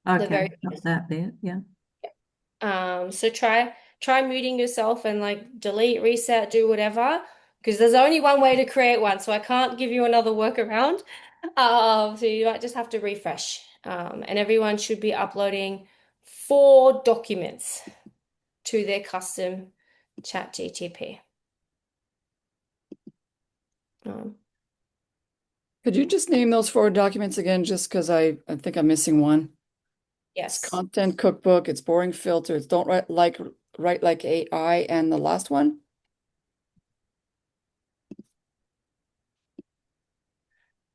The Okay, very got that there, yeah. So try muting yourself and like delete, reset, do whatever, because there's only one way to create one, so I can't give you another workaround. So you might just have to refresh. And everyone should be uploading 4 documents to their custom chat GTP. Um, Could you just name those 4 documents again, just because I think I'm missing one? It's yes. content cookbook, it's boring filter, it's don't write like AI, and the last one?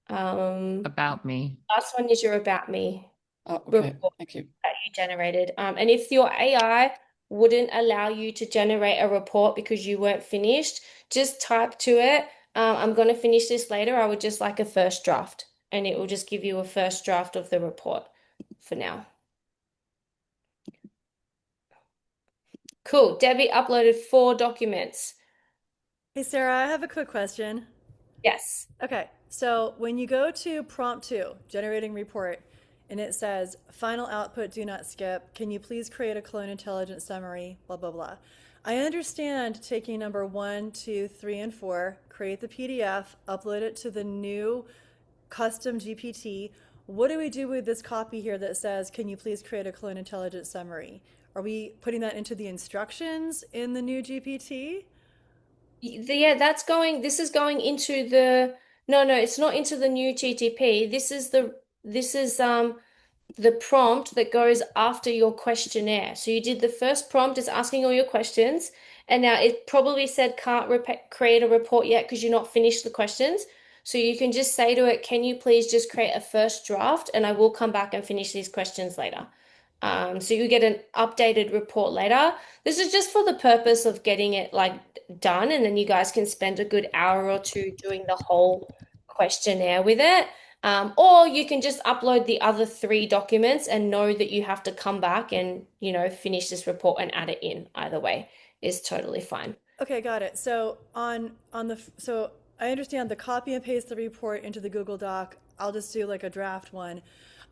About me. Last one is your About Me Oh, okay, report thank you. that you generated. And if your AI wouldn't allow you to generate a report because you weren't finished, just type to it, I'm going to finish this later. I would just like a first draft, and it will just give you a first draft of the report for now. Cool. Debbie uploaded 4 documents. Hey Sarah, I have a quick question. Yes. Okay, so when you go to prompt 2, generating report, and it says final output, do not skip, can you please create a clone intelligence summary, blah, blah, blah. I understand taking number 1, 2, 3, and 4, create the PDF, upload it to the new custom GPT. What do we do with this copy here that says, can you please create a clone intelligence summary? Are we putting that into the instructions in the new GPT? Yeah, this is going into no, it's not into the new GTP. This is the prompt that goes after your questionnaire. So you did the first prompt is asking all your questions, and now it probably said can't create a report yet because you're not finished the questions. So you can just say to it, can you please just create a first draft, and I will come back and finish these questions later. So you get an updated report later. This is just for the purpose of getting it like done, and then you guys can spend a good hour or two doing the whole questionnaire with it. Or you can just upload the other 3 documents and know that you have to come back and, finish this report and add it in. Either way is totally fine. Okay, got it. So so I understand the copy and paste the report into the Google Doc. I'll just do like a draft one.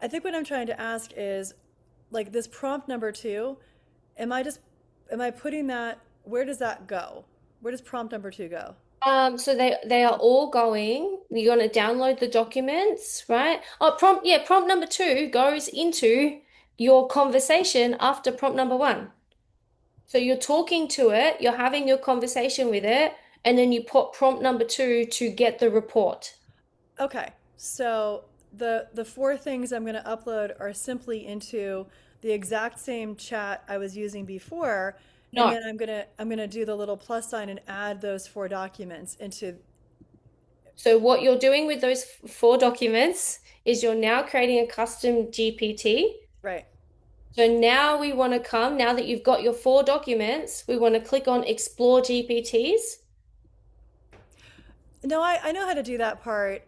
I think what I'm trying to ask is like this prompt number 2, am I putting that, where does that go? Where does prompt number 2 go? So they are all going. You're going to download the documents, right? Oh, prompt number 2 goes into your conversation after prompt number 1. So you're talking to it, you're having your conversation with it, and then you put prompt number 2 to get the report. Okay, so the 4 things I'm going to upload are simply into the exact same chat I was using before, and No. then I'm gonna do the little plus sign and add those 4 documents into. So what you're doing with those 4 documents is you're now creating a custom GPT. Right. So now we want to now that you've got your 4 documents, we want to click on Explore GPTs. No, I know how to do that part.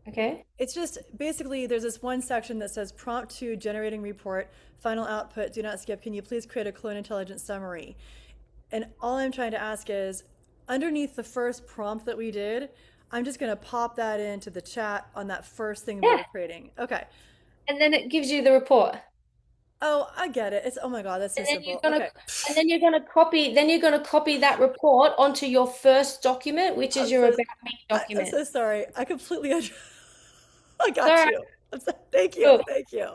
Okay. It's just basically there's this one section that says prompt to generating report, final output, do not skip. Can you please create a clone intelligence summary? And all I'm trying to ask is underneath the first prompt that we did, I'm just going to pop that into the chat on that first thing we Yeah. were creating. Okay. And then it gives you the report. Oh, I get it. It's, oh my God, that's so And then you're simple. gonna Okay. then you're gonna copy that report onto your first document, which is I'm your so, About Me I'm document. so sorry. I completely, I All got right, you. Thank you. cool. Thank you.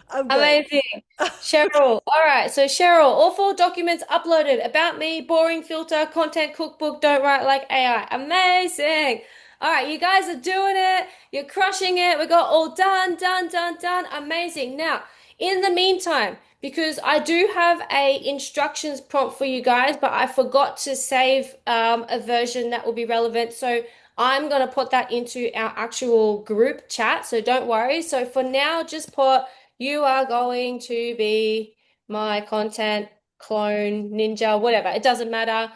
I'm good. Amazing. Cheryl. All right. So Cheryl, all 4 documents uploaded. About me, boring filter, content cookbook, don't write like AI. Amazing. All right, you guys are doing it. You're crushing it. We got all done, done, done, done. Amazing. Now, in the meantime, because I do have a instructions prompt for you guys, but I forgot to save a version that will be relevant. So I'm going to put that into our actual group chat. So don't worry. So for now, just put you are going to be my content clone ninja, whatever. It doesn't matter.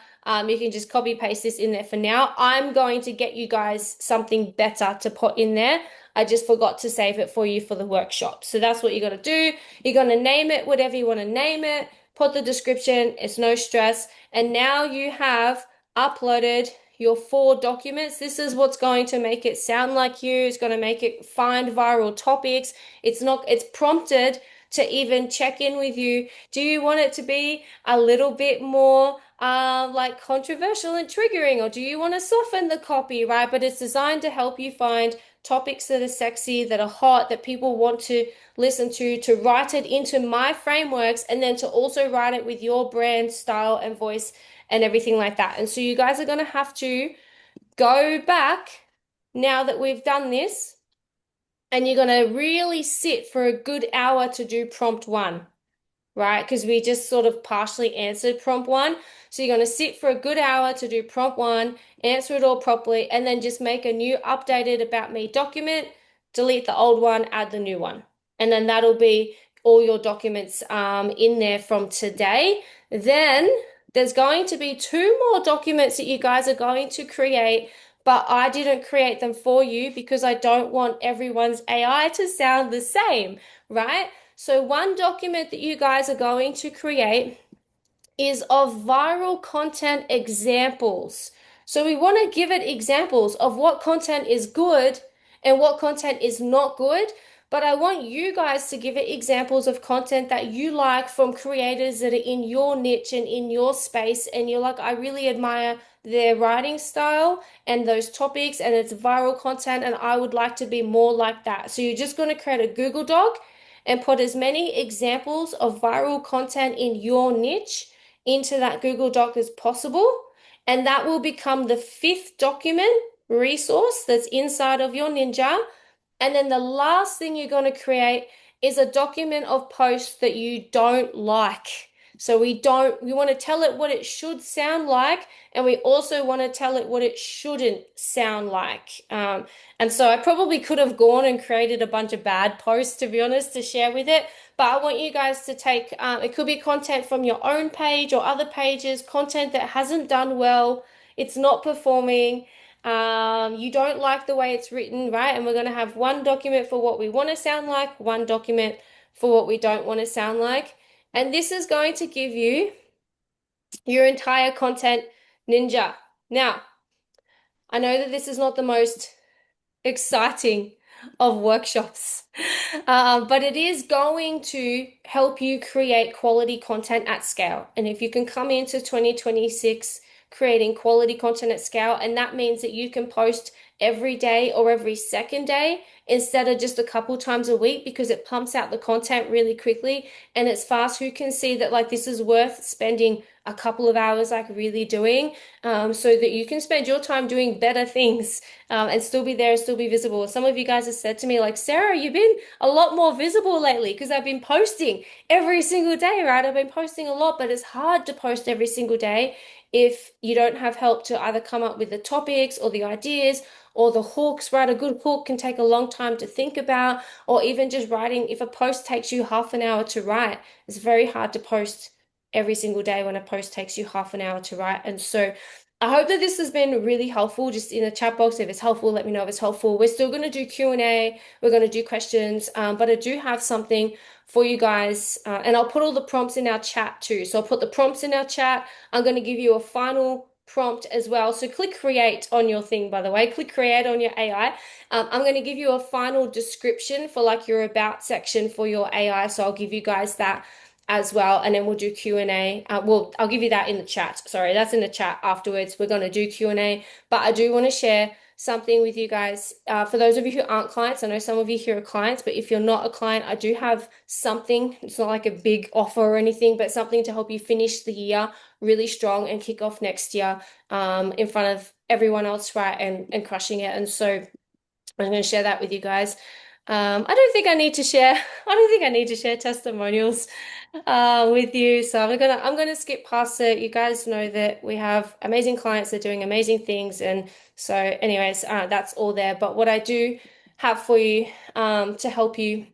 You can just copy paste this in there for now. I'm going to get you guys something better to put in there. I just forgot to save it for you for the workshop. So that's what you got to do. You're going to name it whatever you want to name it. Put the description. It's no stress. And now you have uploaded your 4 documents. This is what's going to make it sound like you. It's going to make it find viral topics. It's prompted to even check in with you. Do you want it to be a little bit more like controversial and triggering, or do you want to soften the copy, right? But it's designed to help you find topics that are sexy, that are hot, that people want to listen to write it into my frameworks, and then to also write it with your brand, style, and voice and everything like that. And so you guys are going to have to go back now that we've done this, and you're going to really sit for a good hour to do prompt 1, right? Because we just sort of partially answered prompt 1. So you're going to sit for a good hour to do prompt 1, answer it all properly, and then just make a new updated About Me document, delete the old one, add the new one. And then that'll be all your documents in there from today. Then there's going to be 2 more documents that you guys are going to create, but I didn't create them for you because I don't want everyone's AI to sound the same, right? So one document that you guys are going to create is of viral content examples. So we want to give it examples of what content is good and what content is not good. But I want you guys to give it examples of content that you like from creators that are in your niche and in your space. And you're like, I really admire their writing style and those topics, and it's viral content, and I would like to be more like that. So you're just going to create a Google Doc and put as many examples of viral content in your niche into that Google Doc as possible. And that will become the 5th document resource that's inside of your Ninja. And then the last thing you're going to create is a document of posts that you don't like. So we want to tell it what it should sound like, and we also want to tell it what it shouldn't sound like. And so I probably could have gone and created a bunch of bad posts, to be honest, to share with it. But I want you guys to take, it could be content from your own page or other pages, content that hasn't done well, it's not performing, you don't like the way it's written, right? And we're going to have 1 document for what we want to sound like, 1 document for what we don't want to sound like. And this is going to give you your entire content ninja. Now, I know that this is not the most exciting of workshops. But it is going to help you create quality content at scale. And if you can come into 2026 creating quality content at scale, and that means that you can post every day or every second day instead of just a couple times a week, because it pumps out the content really quickly and it's fast. Who can see that like this is worth spending a couple of hours like really doing, so that you can spend your time doing better things, and still be there and still be visible. Some of you guys have said to me like, Sarah, you've been a lot more visible lately because I've been posting every single day, right? I've been posting a lot, but it's hard to post every single day if you don't have help to either come up with the topics or the ideas or the hooks, right? A good hook can take a long time to think about, or even just writing. If a post takes you half an hour to write, it's very hard to post every single day when a post takes you half an hour to write. And so I hope that this has been really helpful just in the chat box. If it's helpful, let me know if it's helpful. We're still going to do Q&A. We're going to do questions, but I do have something for you guys, and I'll put all the prompts in our chat too. So I'll put the prompts in our chat. I'm going to give you a final prompt as well. So click create on your thing, by the way. Click create on your AI. I'm going to give you a final description for like your about section for your AI. So I'll give you guys that as well, and then we'll do Q&A. Well, I'll give you that in the chat. Sorry, that's in the chat afterwards. We're going to do Q&A, but I do want to share something with you guys. For those of you who aren't clients, I know some of you here are clients, but if you're not a client, I do have something. It's not like a big offer or anything, but something to help you finish the year really strong and kick off next year in front of everyone else, right, and crushing it. And so I'm going to share that with you guys. I don't think I need to share. I don't think I need to share testimonials with you. So I'm gonna skip past it. You guys know that we have amazing clients that are doing amazing things, and so anyways, that's all there. But what I do have for you to help you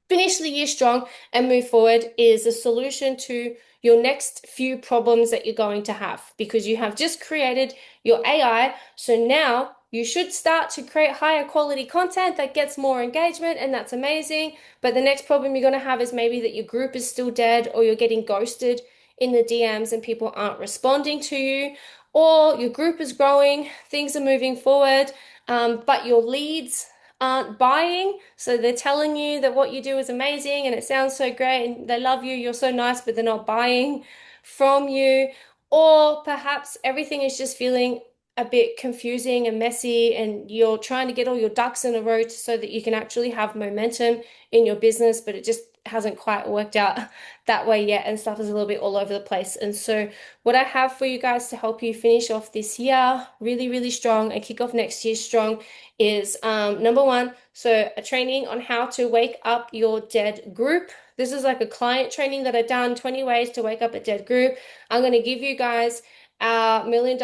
finish the year strong and move forward is a solution to your next few problems that you're going to have, because you have just created your AI. So now you should start to create higher quality content that gets more engagement, and that's amazing. But the next problem you're going to have is maybe that your group is still dead, or you're getting ghosted in the DMs and people aren't responding to you, or your group is growing, things are moving forward, but your leads aren't buying. So they're telling you that what you do is amazing and it sounds so great and they love you, you're so nice, but they're not buying from you. Or perhaps everything is just feeling a bit confusing and messy, and you're trying to get all your ducks in a row so that you can actually have momentum in your business, but it just hasn't quite worked out that way yet, and stuff is a little bit all over the place. And so what I have for you guys to help you finish off this year really, really strong and kick off next year strong is number one, so a training on how to wake up your dead group. This is like a client training that I've done, 20 ways to wake up a dead group. I'm going to give you guys our $1 million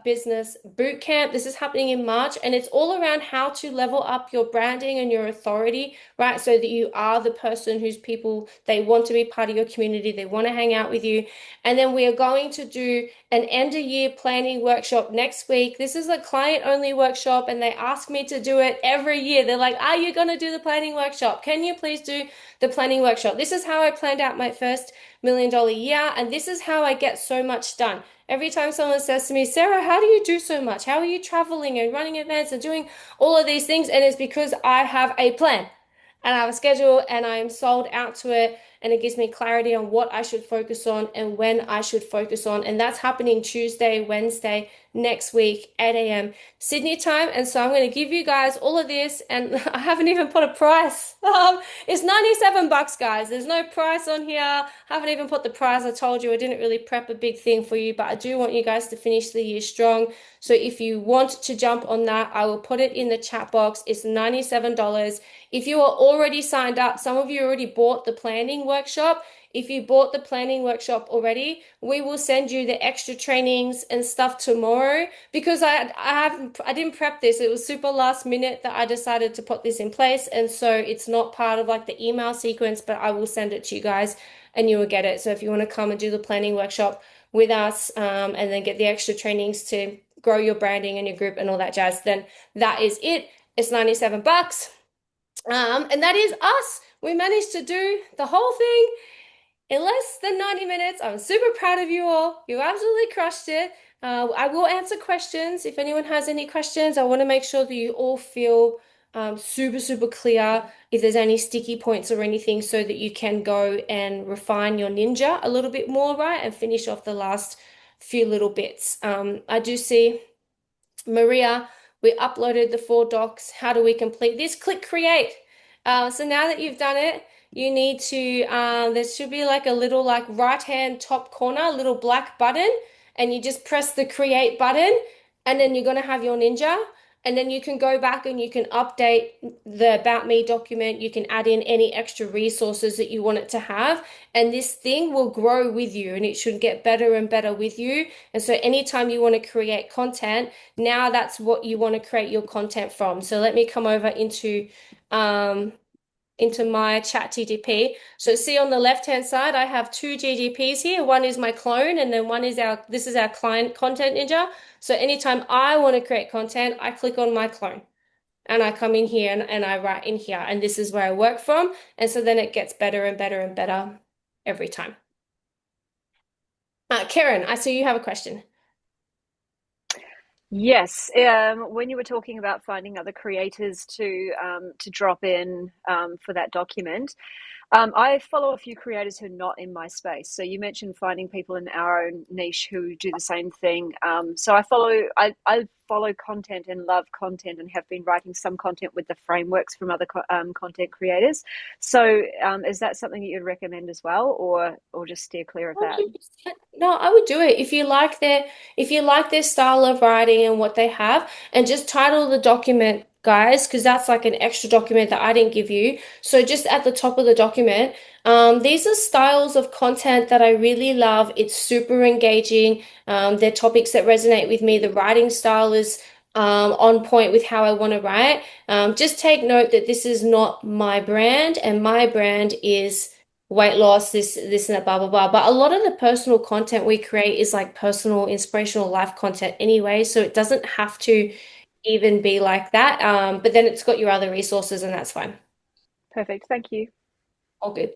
business boot camp. This is happening in March, and it's all around how to level up your branding and your authority, right? So that you are the person whose people, they want to be part of your community, they want to hang out with you. And then we are going to do an end of year planning workshop next week. This is a client only workshop, and they ask me to do it every year. They're like, are you going to do the planning workshop? Can you please do the planning workshop? This is how I planned out my first $1 million year, and this is how I get so much done. Every time someone says to me, Sarah, how do you do so much? How are you traveling and running events and doing all of these things? And it's because I have a plan and I have a schedule and I'm sold out to it, and it gives me clarity on what I should focus on and when I should focus on. And that's happening Tuesday, Wednesday, next week, 8 a.m. Sydney time. And so I'm going to give you guys all of this, and I haven't even put a price. It's $97, guys. There's no price on here. I haven't even put the price. I told you I didn't really prep a big thing for you, but I do want you guys to finish the year strong. So if you want to jump on that, I will put it in the chat box. It's $97. If you are already signed up, some of you already bought the planning workshop. If you bought the planning workshop already, we will send you the extra trainings and stuff tomorrow, because I didn't prep this. It was super last minute that I decided to put this in place, and so it's not part of like the email sequence, but I will send it to you guys and you will get it. So if you want to come and do the planning workshop with us, and then get the extra trainings to grow your branding and your group and all that jazz, then that is it. It's $97. And that is us. We managed to do the whole thing in less than 90 minutes. I'm super proud of you all. You absolutely crushed it. I will answer questions. If anyone has any questions, I want to make sure that you all feel super, super clear if there's any sticky points or anything, so that you can go and refine your ninja a little bit more, right? And finish off the last few little bits. I do see Maria, we uploaded the 4 docs. How do we complete this? Click create. So now that you've done it, you need to, there should be like a little like right-hand top corner, little black button, and you just press the create button, and then you're going to have your ninja. And then you can go back and you can update the About Me document. You can add in any extra resources that you want it to have. And this thing will grow with you, and it should get better and better with you. And so anytime you want to create content, now that's what you want to create your content from. So let me come over into into my ChatGPT. So see on the left-hand side, I have two GGPs here. One is my clone, and then this is our client Content Ninja. So anytime I want to create content, I click on my clone and I come in here and I write in here, and this is where I work from. And so then it gets better and better and better every time. Karen, I see you have a question. Yes, when you were talking about finding other creators to drop in for that document, I follow a few creators who are not in my space. So you mentioned finding people in our own niche who do the same thing. So I follow content and love content and have been writing some content with the frameworks from other content creators. So is that something that you'd recommend as well, or just steer clear of that? 100%. No, I would do it if you like their style of writing and what they have, and just title the document, guys, because that's like an extra document that I didn't give you. So just at the top of the document, these are styles of content that I really love. It's super engaging. They're topics that resonate with me. The writing style is on point with how I want to write. Just take note that this is not my brand, and my brand is weight loss, this and that, blah, blah, blah. But a lot of the personal content we create is like personal, inspirational life content anyway. So it doesn't have to even be like that. But then it's got your other resources, and that's fine. Perfect. Thank you. All good.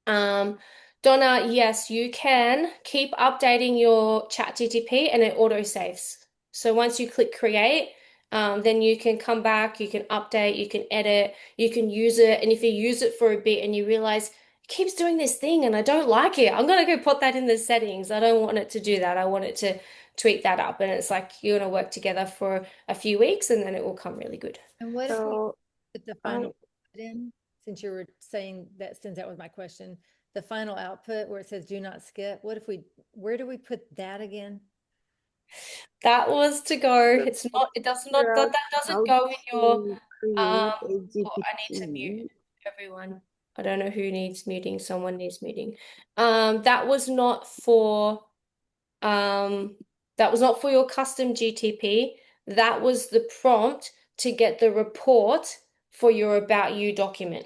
Donna, yes, you can keep updating your ChatGPT and it auto saves. So once you click create, then you can come back, you can update, you can edit, you can use it. And if you use it for a bit and you realize it keeps doing this thing and I don't like it, I'm gonna go put that in the settings. I don't want it to do that. I want it to tweak that up. And it's like you're gonna work together for a few weeks and then it will come really good. And what if we So put the final in, since you were saying that, since that was my question, the final output where it says do not skip, where do we put that again? That was to go. It's not, it does not, Figure that, out that how doesn't go in your, to create oh, a I need to mute GPT. everyone. I don't know who needs muting. Someone needs muting. That was not for, um, that was not for your custom GTP. That was the prompt to get the report for your About You document.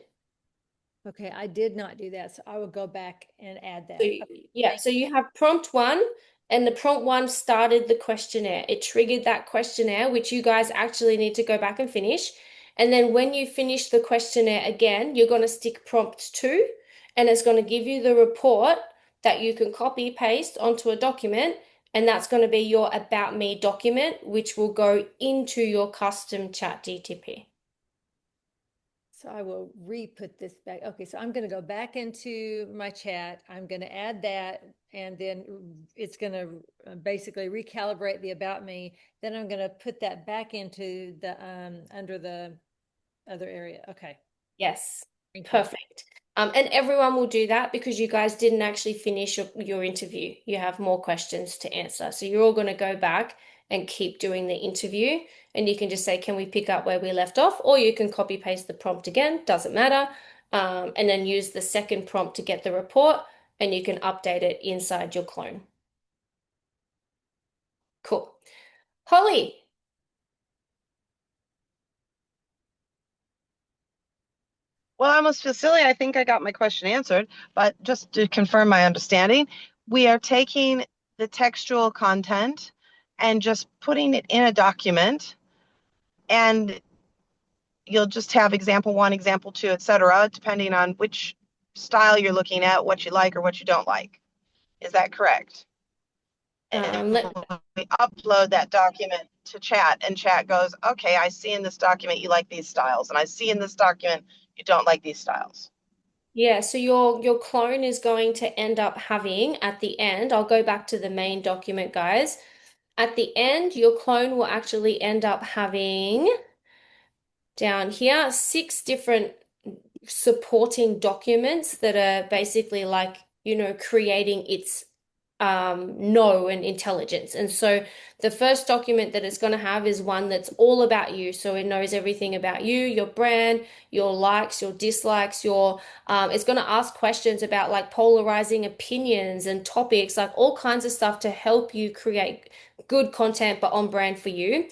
Okay, I did not do that, so I will go back and add that. So yeah, so you have prompt one, and the prompt one started the questionnaire. It triggered that questionnaire, which you guys actually need to go back and finish. And then when you finish the questionnaire again, you're going to stick prompt two, and it's going to give you the report that you can copy paste onto a document. And that's going to be your About Me document, which will go into your custom chat GTP. So I will re-put this back. Okay, so I'm going to go back into my chat. I'm going to add that, and then it's going to basically recalibrate the About Me. Then I'm going to put that back into the under the other area. Okay. Yes, Thank you. perfect. And everyone will do that because you guys didn't actually finish your interview. You have more questions to answer. So you're all going to go back and keep doing the interview. And you can just say, can we pick up where we left off? Or you can copy paste the prompt again, doesn't matter. And then use the second prompt to get the report, and you can update it inside your clone. Cool. Holly. Well, I almost feel silly. I think I got my question answered, but just to confirm my understanding, we are taking the textual content and just putting it in a document, and you'll just have example one, example two, etc., depending on which style you're looking at, what you like or what you don't like. Is that correct? And we upload that document to chat, and chat goes, okay, I see in this document you like these styles, and I see in this document you don't like these styles. Yeah, so your clone is going to end up having at the end, I'll go back to the main document, guys. At the end, your clone will actually end up having down here 6 different supporting documents that are basically like, creating its know and intelligence. And so the first document that it's going to have is one that's all about you. So it knows everything about you, your brand, your likes, your dislikes, it's going to ask questions about like polarizing opinions and topics, like all kinds of stuff to help you create good content, but on brand for you.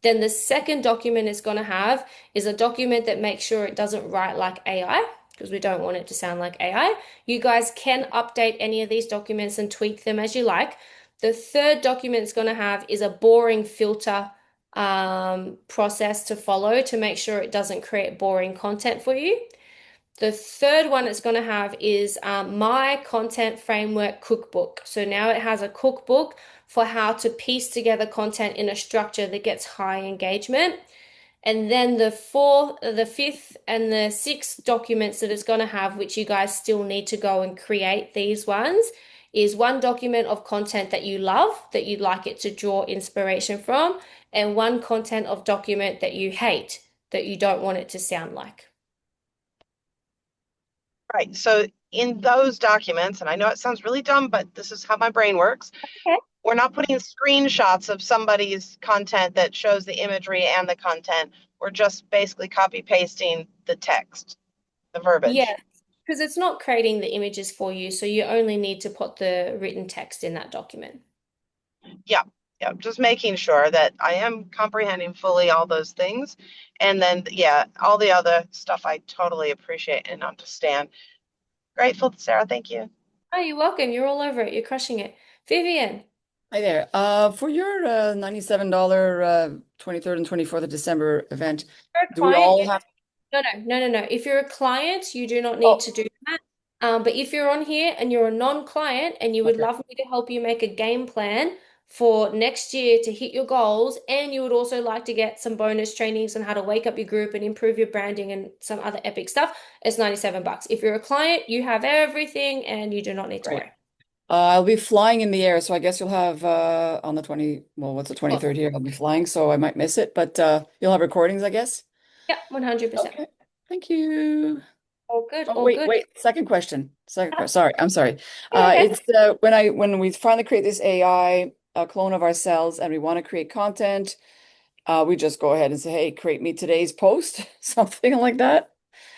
Then the second document it's going to have is a document that makes sure it doesn't write like AI, because we don't want it to sound like AI. You guys can update any of these documents and tweak them as you like. The third document it's going to have is a boring filter process to follow to make sure it doesn't create boring content for you. The third one it's going to have is my content framework cookbook. So now it has a cookbook for how to piece together content in a structure that gets high engagement. And then the fifth, and the sixth documents that it's going to have, which you guys still need to go and create these ones, is one document of content that you love, that you'd like it to draw inspiration from, and one content of document that you hate, that you don't want it to sound like. Right. So in those documents, and I know it sounds really dumb, but this is how my brain works. Okay. We're not putting screenshots of somebody's content that shows the imagery and the content. We're just basically copy pasting the text, the verbiage. Yeah, because it's not creating the images for you, so you only need to put the written text in that document. Yeah. Yeah. Just making sure that I am comprehending fully all those things. And then, yeah, all the other stuff I totally appreciate and understand. Grateful, Sarah. Thank you. Oh, you're welcome. You're all over it. You're crushing it. Vivian. Hi there. For your $97 23rd and 24th of December event, You're a do we client, all have? no. If you're a client, you do not Oh, need to do that. But if you're on here and you're a non-client and you would okay. love me to help you make a game plan for next year to hit your goals, and you would also like to get some bonus trainings on how to wake up your group and improve your branding and some other epic stuff, it's $97. If you're a client, you have everything and you do not need to Great. worry. I'll be flying in the air, so I guess you'll have on the what's the Oh, 23rd here? I'll be flying, so I might miss it, but you'll have recordings, I guess. yeah, 100%. Okay. Thank you. All good, Oh, all good. wait. Second question. Sorry, I'm sorry. Okay. It's when we finally create this AI clone of ourselves and we want to create content, we just go ahead and say, "Hey, create me today's post," something like that.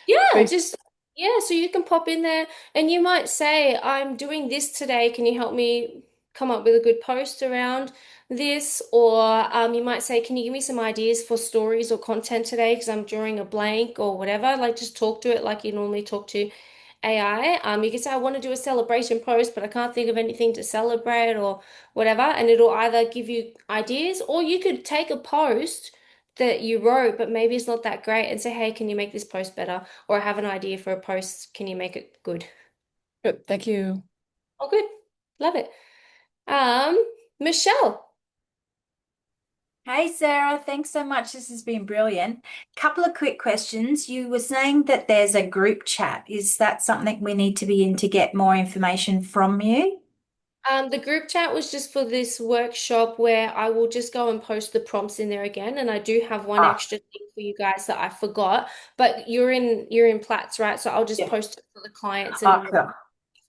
Yeah, Bas- just yeah, so you can pop in there and you might say, I'm doing this today. Can you help me come up with a good post around this? Or you might say, can you give me some ideas for stories or content today? Because I'm drawing a blank or whatever. Like just talk to it like you normally talk to AI. You can say, I want to do a celebration post, but I can't think of anything to celebrate or whatever. And it'll either give you ideas, or you could take a post that you wrote, but maybe it's not that great, and say, hey, can you make this post better? Or I have an idea for a post. Can you make it good? Good. Thank you. Oh, good. Love it. Michelle. Hey Sarah, thanks so much. This has been brilliant. Couple of quick questions. You were saying that there's a group chat. Is that something we need to be in to get more information from you? The group chat was just for this workshop where I will just go and post the prompts in there again, and I do have one Ah, extra thing for you guys that I forgot. But you're in Platts, right? So I'll just yeah. post it for the clients Ah, and cool.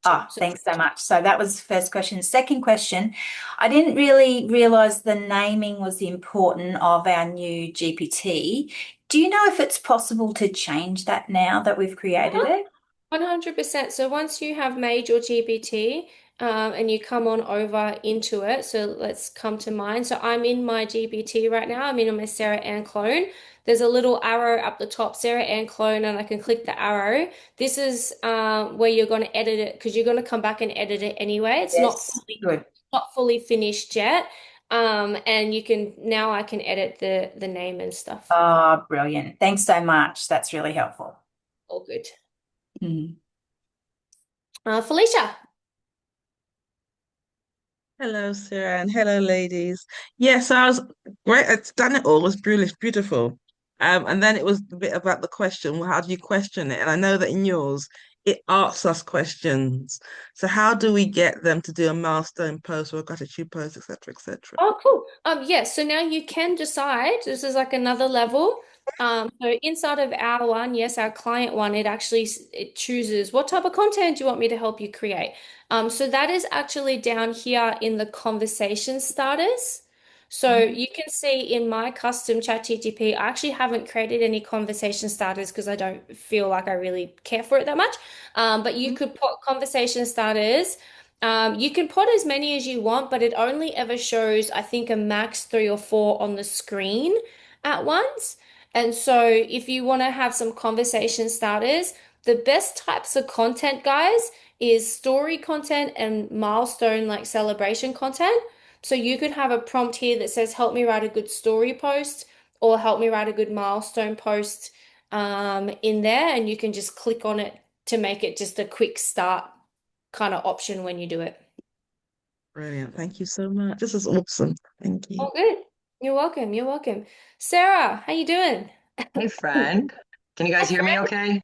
Ah, so thanks so much. So that was the first question. Second question, I didn't really realize the naming was important of our new GPT. Do you know if it's possible to change that now that we've created it? 100%. So once you have made your GPT, and you come on over into it, so let's come to mine. So I'm in my GPT right now. I'm in my Sarah Ann clone. There's a little arrow up the top, Sarah Ann clone, and I can click the arrow. This is where you're going to edit it, because you're going to come back and edit it anyway. It's Yes, good. not fully finished yet. And now I can edit the name and stuff. Ah, brilliant. Thanks so much. That's really helpful. All good. Mhm. Felicia. Hello, Sarah, and hello, ladies. Yes, I was great. It's done it all. It was beautiful. And then it was a bit about the question. Well, how do you question it? And I know that in yours, it asks us questions. So how do we get them to do a milestone post or a gratitude post, etc., etc.? Oh, cool. Yes, so now you can decide. This is like another level. So inside of our one, yes, our client one, it chooses what type of content do you want me to help you create. So that is actually down here in the conversation starters. So you can see in my custom ChatGPT, I actually haven't created any conversation starters because I don't feel like I really care for it that much. But you could put conversation starters. You can put as many as you want, but it only ever shows, I think, a max 3 or 4 on the screen at once. And so if you want to have some conversation starters, the best types of content, guys, is story content and milestone like celebration content. So you could have a prompt here that says, help me write a good story post or help me write a good milestone post in there, and you can just click on it to make it just a quick start kind of option when you do it. Brilliant. Thank you so much. This is awesome. Thank you. Oh, good. You're welcome. You're welcome. Sarah, how you doing? Hey, friend. Can you Hi, guys hear me friend. okay?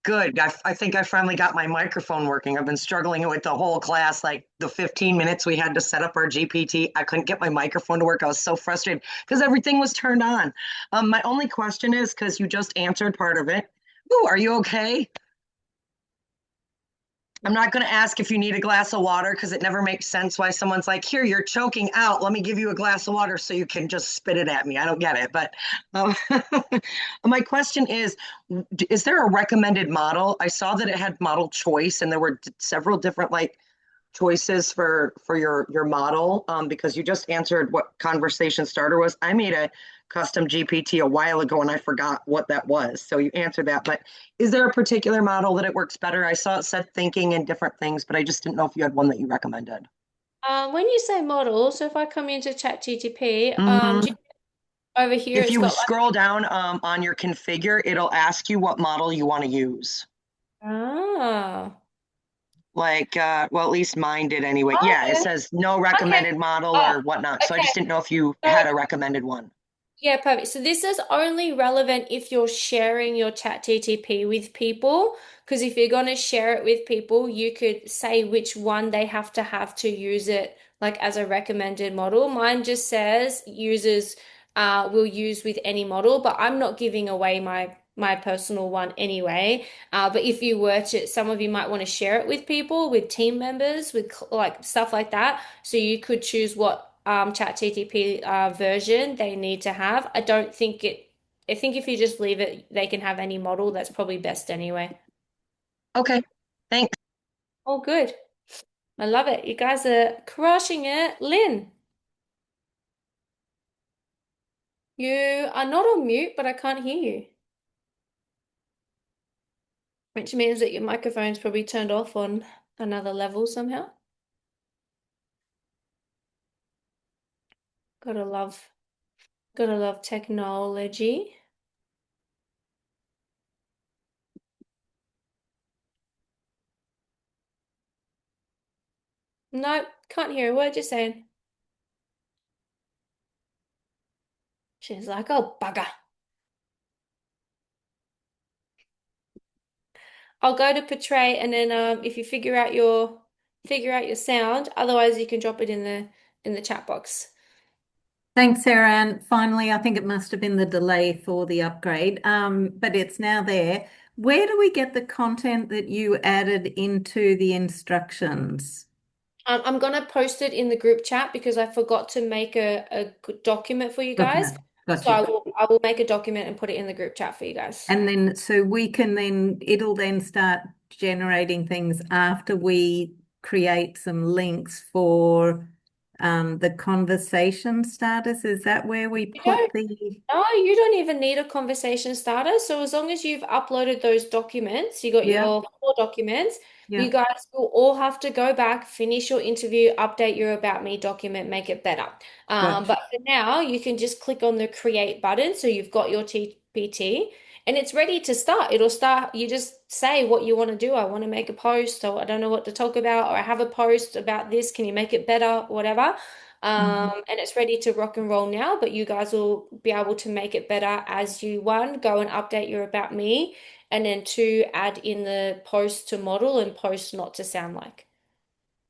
Good. I think I finally got my microphone working. I've been struggling with the whole class, like the 15 minutes we had to set up our GPT. I couldn't get my microphone to work. I was so frustrated because everything was turned on. My only question is, because you just answered part of it. Ooh, are you okay? I'm not going to ask if you need a glass of water because it never makes sense why someone's like, here, you're choking out. Let me give you a glass of water so you can just spit it at me. I don't get it. But um, my question is there a recommended model? I saw that it had model choice and there were several different like choices for your model because you just answered what conversation starter was. I made a custom GPT a while ago and I forgot what that was. So you answered that. But is there a particular model that it works better? I saw it said thinking and different things, but I just didn't know if you had one that you recommended. When you say model, so if I come into ChatGPT, Mhm. over here If it's you got like, scroll down on your configure, it'll ask you what model you want to use. ah, Like, well, at least mine did anyway. Yeah, it okay, says no okay, recommended model oh, or whatnot. So I just okay. didn't know if you So had a recommended one. yeah, perfect. So this is only relevant if you're sharing your chat GTP with people, because if you're going to share it with people, you could say which one they have to use it like as a recommended model. Mine just says users will use with any model, but I'm not giving away my personal one anyway. But if you were to, some of you might want to share it with people, with team members, with like stuff like that. So you could choose what ChatGPT version they need to have. I don't think it, I think if you just leave it, they can have any model. That's probably best anyway. Okay, thanks. Oh, good. I love it. You guys are crushing it. Lynn, you are not on mute, but I can't hear you, which means that your microphone's probably turned off on another level somehow. Gotta love, gotta love technology. Nope, can't hear a word you're saying. She's like, oh, bugger. I'll go to portray and then if you figure out your sound, otherwise you can drop it in the chat box. Thanks, Sarah. And finally, I think it must have been the delay for the upgrade, but it's now there. Where do we get the content that you added into the instructions? I'm gonna post it in the group chat because I forgot to make a document for you guys. Okay, So gotcha. I will make a document and put it in the group chat for you guys. And then, so we can then, it'll then start generating things after we create some links for the conversation starters. Is that where we You put don't, the, no, you don't even need a conversation starter. So as long as you've uploaded those documents, you got yeah, your 4 documents, yeah, you guys will all have to go back, finish your interview, update your About Me document, make it better. gotcha. But for now, you can just click on the create button. So you've got your TPT and it's ready to start. It'll start, you just say what you want to do. I want to make a post, or I don't know what to talk about, or I have a post about this. Can you make it better? Whatever. And it's ready to rock and roll now, but you guys will be able to make it better as you, one, go and update your About Me, and then two, add in the post to model and post not to sound like.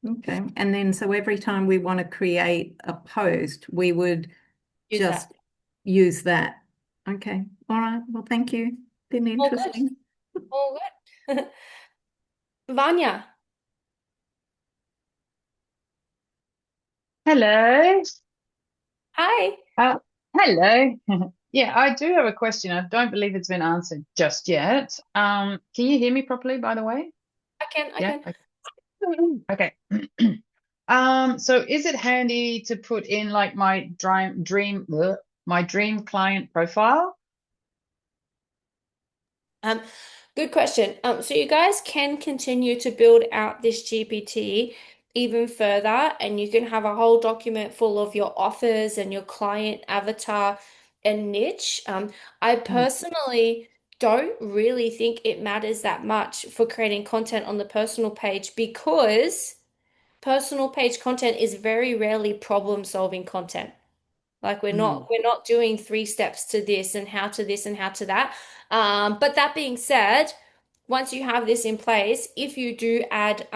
Okay. And then, so every time we want to create a post, we would Use just that. use that. Okay. All right. Well, thank you. Been All good. interesting. All good. Vanya, Hello. hi. Hello. Yeah, I do have a question. I don't believe it's been answered just yet. Can you hear me properly, by the way? I can, I Yeah. can. Okay. Okay. So is it handy to put in like my dream client profile? Good question. So you guys can continue to build out this GPT even further, and you can have a whole document full of your offers and your client avatar and niche. I personally don't really think it matters that much for creating content on the personal page because personal page content is very rarely problem-solving content. Like we're not doing 3 steps to this and how to this and how to that. But that being said, once you have this in place, if you add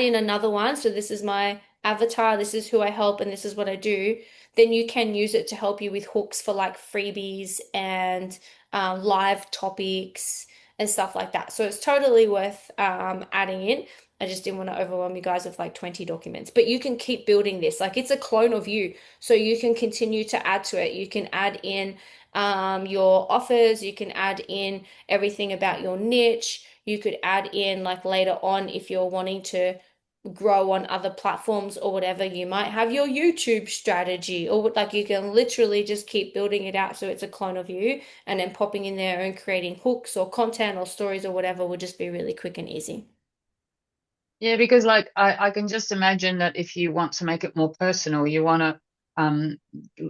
in another one, so this is my avatar, this is who I help, and this is what I do, then you can use it to help you with hooks for like freebies and live topics and stuff like that. So it's totally worth adding in. I just didn't want to overwhelm you guys with like 20 documents, but you can keep building this. Like it's a clone of you, so you can continue to add to it. You can add in your offers, you can add in everything about your niche. You could add in like later on if you're wanting to grow on other platforms or whatever, you might have your YouTube strategy or like you can literally just keep building it out so it's a clone of you and then popping in there and creating hooks or content or stories or whatever would just be really quick and easy. Yeah, because like I can just imagine that if you want to make it more personal, you want to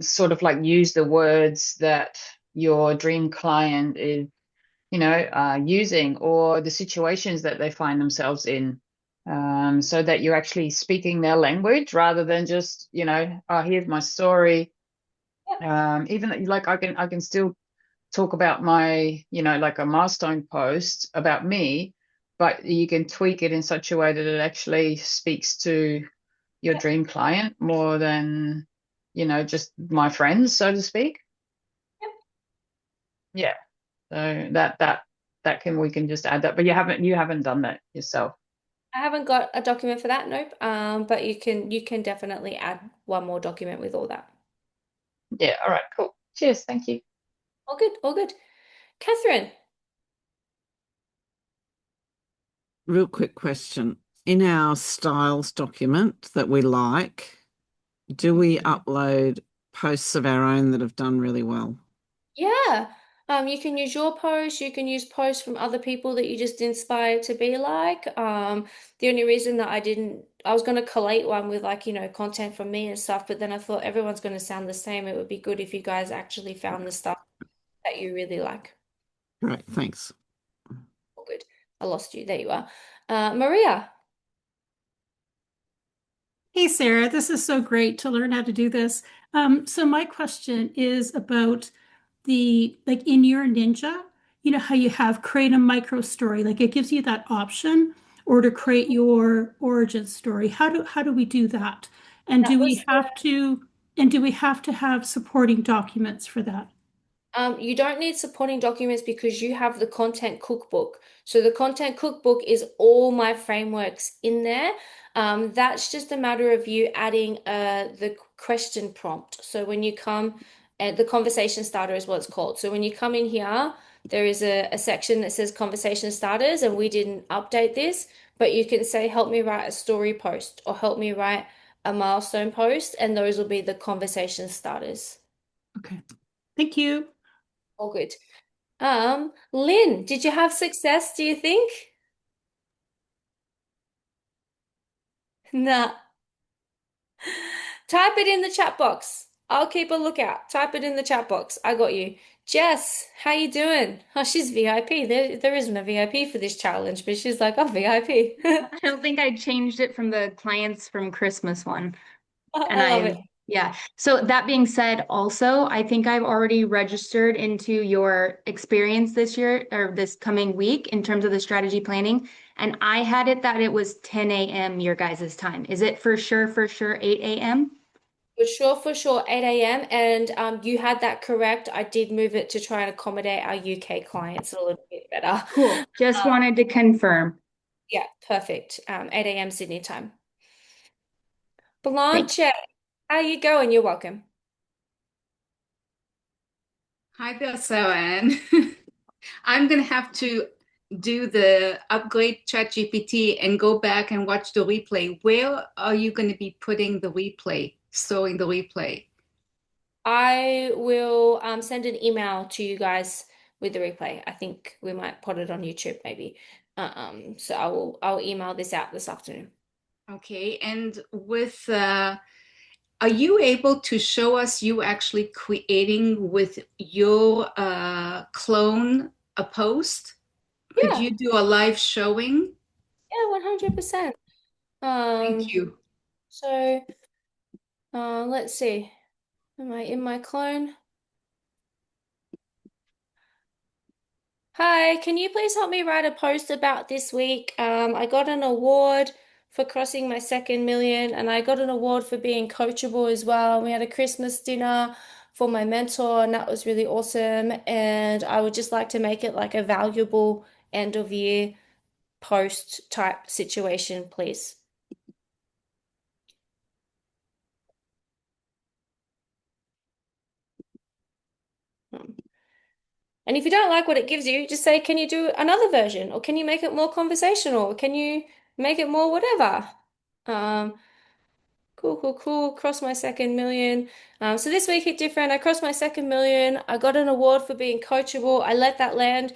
sort of like use the words that your dream client is, using or the situations that they find themselves in, so that you're actually speaking their language rather than just, oh, here's my story. Even like I can still talk about my, like a milestone post about me, but you can tweak it in such a way that it actually speaks to your dream client more than, just my friends, so to speak. Yeah. So that can we can just add that, but you haven't done that yourself. I haven't got a document for that, nope. But you can definitely add one more document with all that. Yeah. All right. Cool. Cheers. Thank you. All good, all good. Catherine. Real quick question. In our styles document that we like, do we upload posts of our own that have done really well? Yeah. You can use your posts, you can use posts from other people that you just inspired to be like. The only reason that I was going to collate one with like, content from me and stuff, but then I thought everyone's going to sound the same. It would be good if you guys actually found the stuff that you really like. Great, thanks. Oh, good. I lost you. There you are. Maria. Hey, Sarah, this is so great to learn how to do this. So my question is about like in your Ninja, how you have create a micro story, like it gives you that option or to create your origin story. How do we do that? And That do we was have to, and do we have to have supporting documents for that? You don't need supporting documents because you have the content cookbook. So the content cookbook is all my frameworks in there. That's just a matter of you adding the question prompt. So when you come, the conversation starter is what it's called. So when you come in here, there is a section that says conversation starters, and we didn't update this, but you can say, help me write a story post or help me write a milestone post, and those will be the conversation starters. Okay. Thank you. All good. Lynn, did you have success, do you think? Nah. Type it in the chat box. I'll keep a lookout. Type it in the chat box. I got you. Jess, how you doing? Oh, she's VIP. There isn't a VIP for this challenge, but she's like, oh, VIP. I don't think I changed it from the clients from Christmas one. And I love it. yeah. So that being said, also, I think I've already registered into your experience this year or this coming week in terms of the strategy planning. And I had it that it was 10 a.m. your guys' time. Is it for sure 8 a.m.? For sure, 8 a.m. And you had that correct. I did move it to try and accommodate our UK clients a little bit better. Cool. Just wanted to confirm. Yeah, perfect. 8 a.m. Sydney time. Thanks. Blanche, how you going? You're welcome. Hi there, Sarah. I'm going to have to do the upgrade ChatGPT and go back and watch the replay, where are you going to be putting the replay, storing the replay? I will send an email to you guys with the replay. I think we might put it on YouTube maybe. So I'll email this out this afternoon. Okay, and with are you able to show us you actually creating with your clone a post? Could Yeah. you do a live showing? Yeah, 100%. Thank you. So let's see. Am I in my clone? Hi, can you please help me write a post about this week? I got an award for crossing my 2nd million, and I got an award for being coachable as well. We had a Christmas dinner for my mentor, and that was really awesome. And I would just like to make it like a valuable end of year post type situation, please. And if you don't like what it gives you, just say, can you do another version? Or can you make it more conversational? Or can you make it more whatever? Cool, cool, cool. Crossed my 2nd million. So this week hit different. I crossed my 2nd million. I got an award for being coachable. I let that land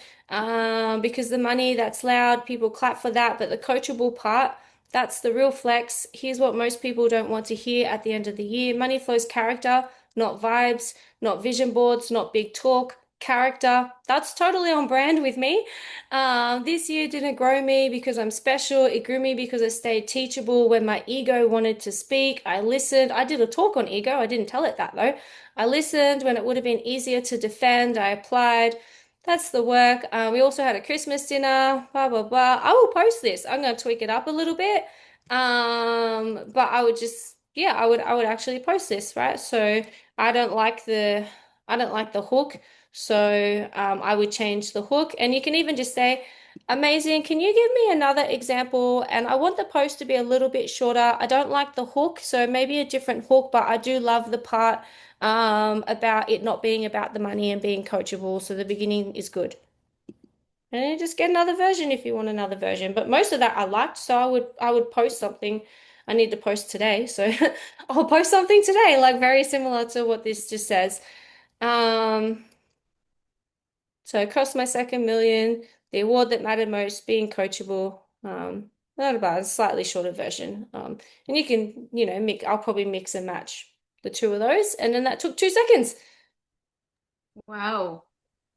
because the money, that's loud. People clap for that. But the coachable part, that's the real flex. Here's what most people don't want to hear at the end of the year. Money flows character, not vibes, not vision boards, not big talk. Character. That's totally on brand with me. This year didn't grow me because I'm special. It grew me because I stayed teachable when my ego wanted to speak. I listened. I did a talk on ego. I didn't tell it that though. I listened when it would have been easier to defend. I applied. That's the work. We also had a Christmas dinner, blah, blah, blah. I will post this. I'm going to tweak it up a little bit. But I would just, yeah, I would actually post this, right? So I don't like the hook. So I would change the hook. And you can even just say, amazing, can you give me another example? And I want the post to be a little bit shorter. I don't like the hook, so maybe a different hook, but I do love the part about it not being about the money and being coachable. So the beginning is good. And then just get another version if you want another version. But most of that I liked, so I would post something. I need to post today, so I'll post something today, like very similar to what this just says. Um, So I crossed my 2nd million, the award that mattered most, being coachable. Not about a slightly shorter version. And you can, I'll probably mix and match the two of those. And then that took 2 seconds. Wow.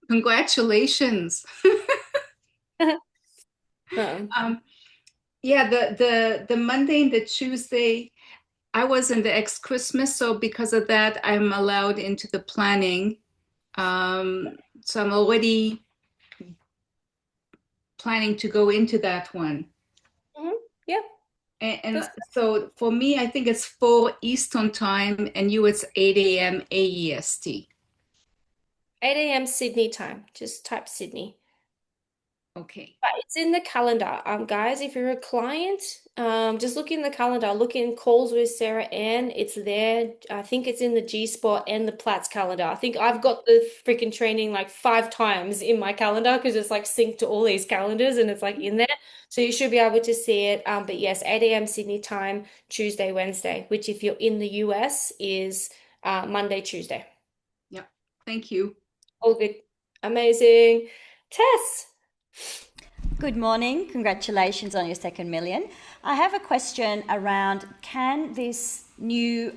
Congratulations. Yeah, the Monday and the Tuesday, I was in the ex-Christmas, so because of that, I'm allowed into the planning. So I'm already planning to go into that one. Yep. And so for me, I think it's 4 Eastern time, and you it's 8 a.m. AEST. 8 a.m. Sydney time. Just type Sydney. Okay. But it's in the calendar. Guys, if you're a client, just look in the calendar, look in calls with Sarah Ann. It's there. I think it's in the G Spot and the Platts calendar. I think I've got the freaking training like 5 times in my calendar because it's like synced to all these calendars and it's like in there. So you should be able to see it. But yes, 8 a.m. Sydney time, Tuesday, Wednesday, which if you're in the US is Monday, Tuesday. Yep. Thank you. All good. Amazing. Tess. Good morning. Congratulations on your 2nd million. I have a question around, can this new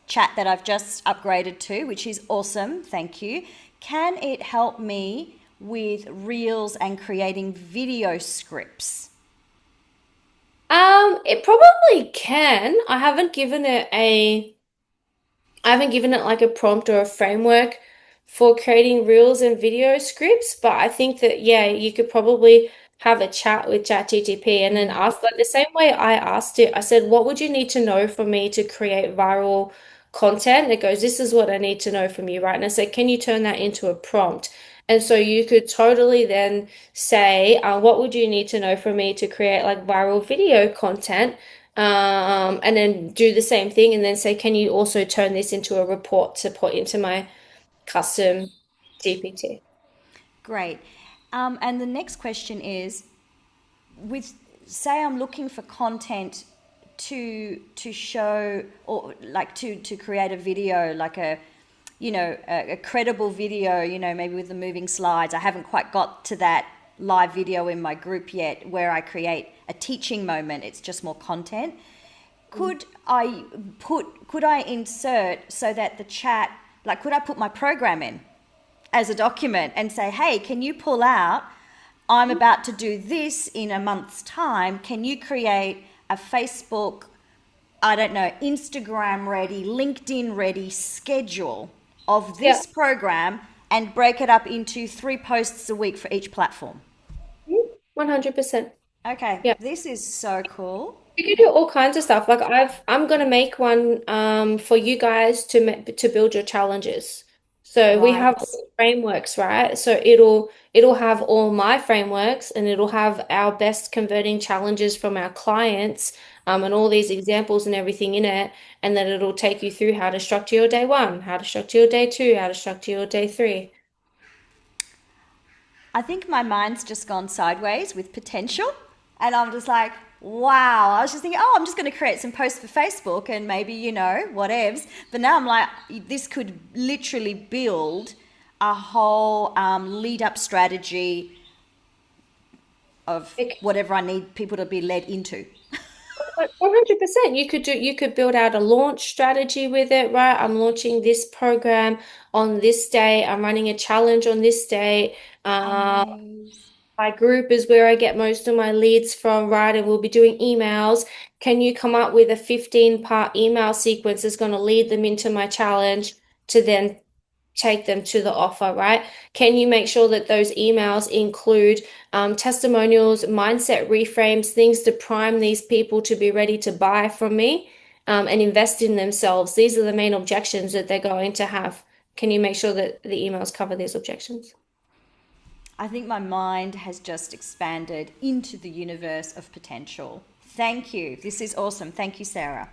chat that I've just upgraded to, which is awesome, thank you, can it help me with reels and creating video scripts? It probably can. I haven't given it like a prompt or a framework for creating reels and video scripts, but I think that, yeah, you could probably have a chat with ChatGPT and then ask, like the same way I asked it, I said, what would you need to know for me to create viral content? And it goes, this is what I need to know from you, right? And I said, can you turn that into a prompt? And so you could totally then say, what would you need to know from me to create like viral video content? And then do the same thing and then say, can you also turn this into a report to put into my custom GPT? Great. And the next question is, with say I'm looking for content to show, or like to create a video, like a credible video, maybe with the moving slides. I haven't quite got to that live video in my group yet where I create a teaching moment. It's just more content. Could I insert so that the chat, like, could I put my program in as a document and say, hey, can you pull out, I'm about to do this in a month's time. Can you create a Facebook, I don't know, Instagram ready, LinkedIn ready schedule of this program and break it up into 3 posts a week for each platform? 100%. Okay. Yeah. This is so cool. You can do all kinds of stuff. Like I'm gonna make one for you guys to build your challenges. So we have Right. frameworks, right? So it'll have all my frameworks, and it'll have our best converting challenges from our clients, and all these examples and everything in it, and then it'll take you through how to structure your day 1, how to structure your day 2, how to structure your day 3. I think my mind's just gone sideways with potential. And I'm just like, wow. I was just thinking, I'm just going to create some posts for Facebook and maybe, whatevs. But now I'm like, this could literally build a whole lead up strategy of whatever I need people to be led into. 100%. You could build out a launch strategy with it, right? I'm launching this program on this day. I'm running a challenge on this day. My group is where I get most of my leads from, right? And we'll be doing emails. Can you come up with a 15-part email sequence that's going to lead them into my challenge to then take them to the offer, right? Can you make sure that those emails include testimonials, mindset reframes, things to prime these people to be ready to buy from me, and invest in themselves? These are the main objections that they're going to have. Can you make sure that the emails cover these objections? I think my mind has just expanded into the universe of potential. Thank you. This is awesome. Thank you, Sarah.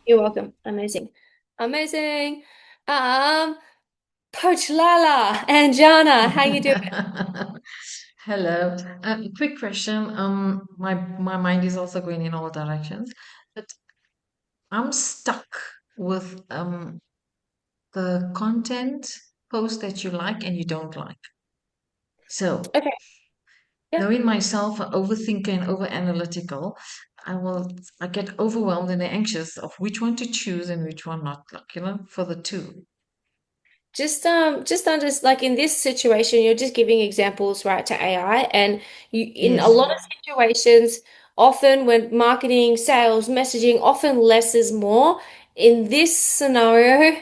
You're welcome. Amazing. Amazing. Coach Lala and Jana, how you doing? Hello. Quick question. My mind is also going in all directions, but I'm stuck with the content post that you like and you don't like. So, okay. Knowing myself, an overthinker and over analytical, I get overwhelmed and anxious of which one to choose and which one not, like, for the two. Just under like in this situation, you're just giving examples, right, to AI, and in a Yes. lot of situations, often when marketing, sales, messaging, often less is more. In this scenario,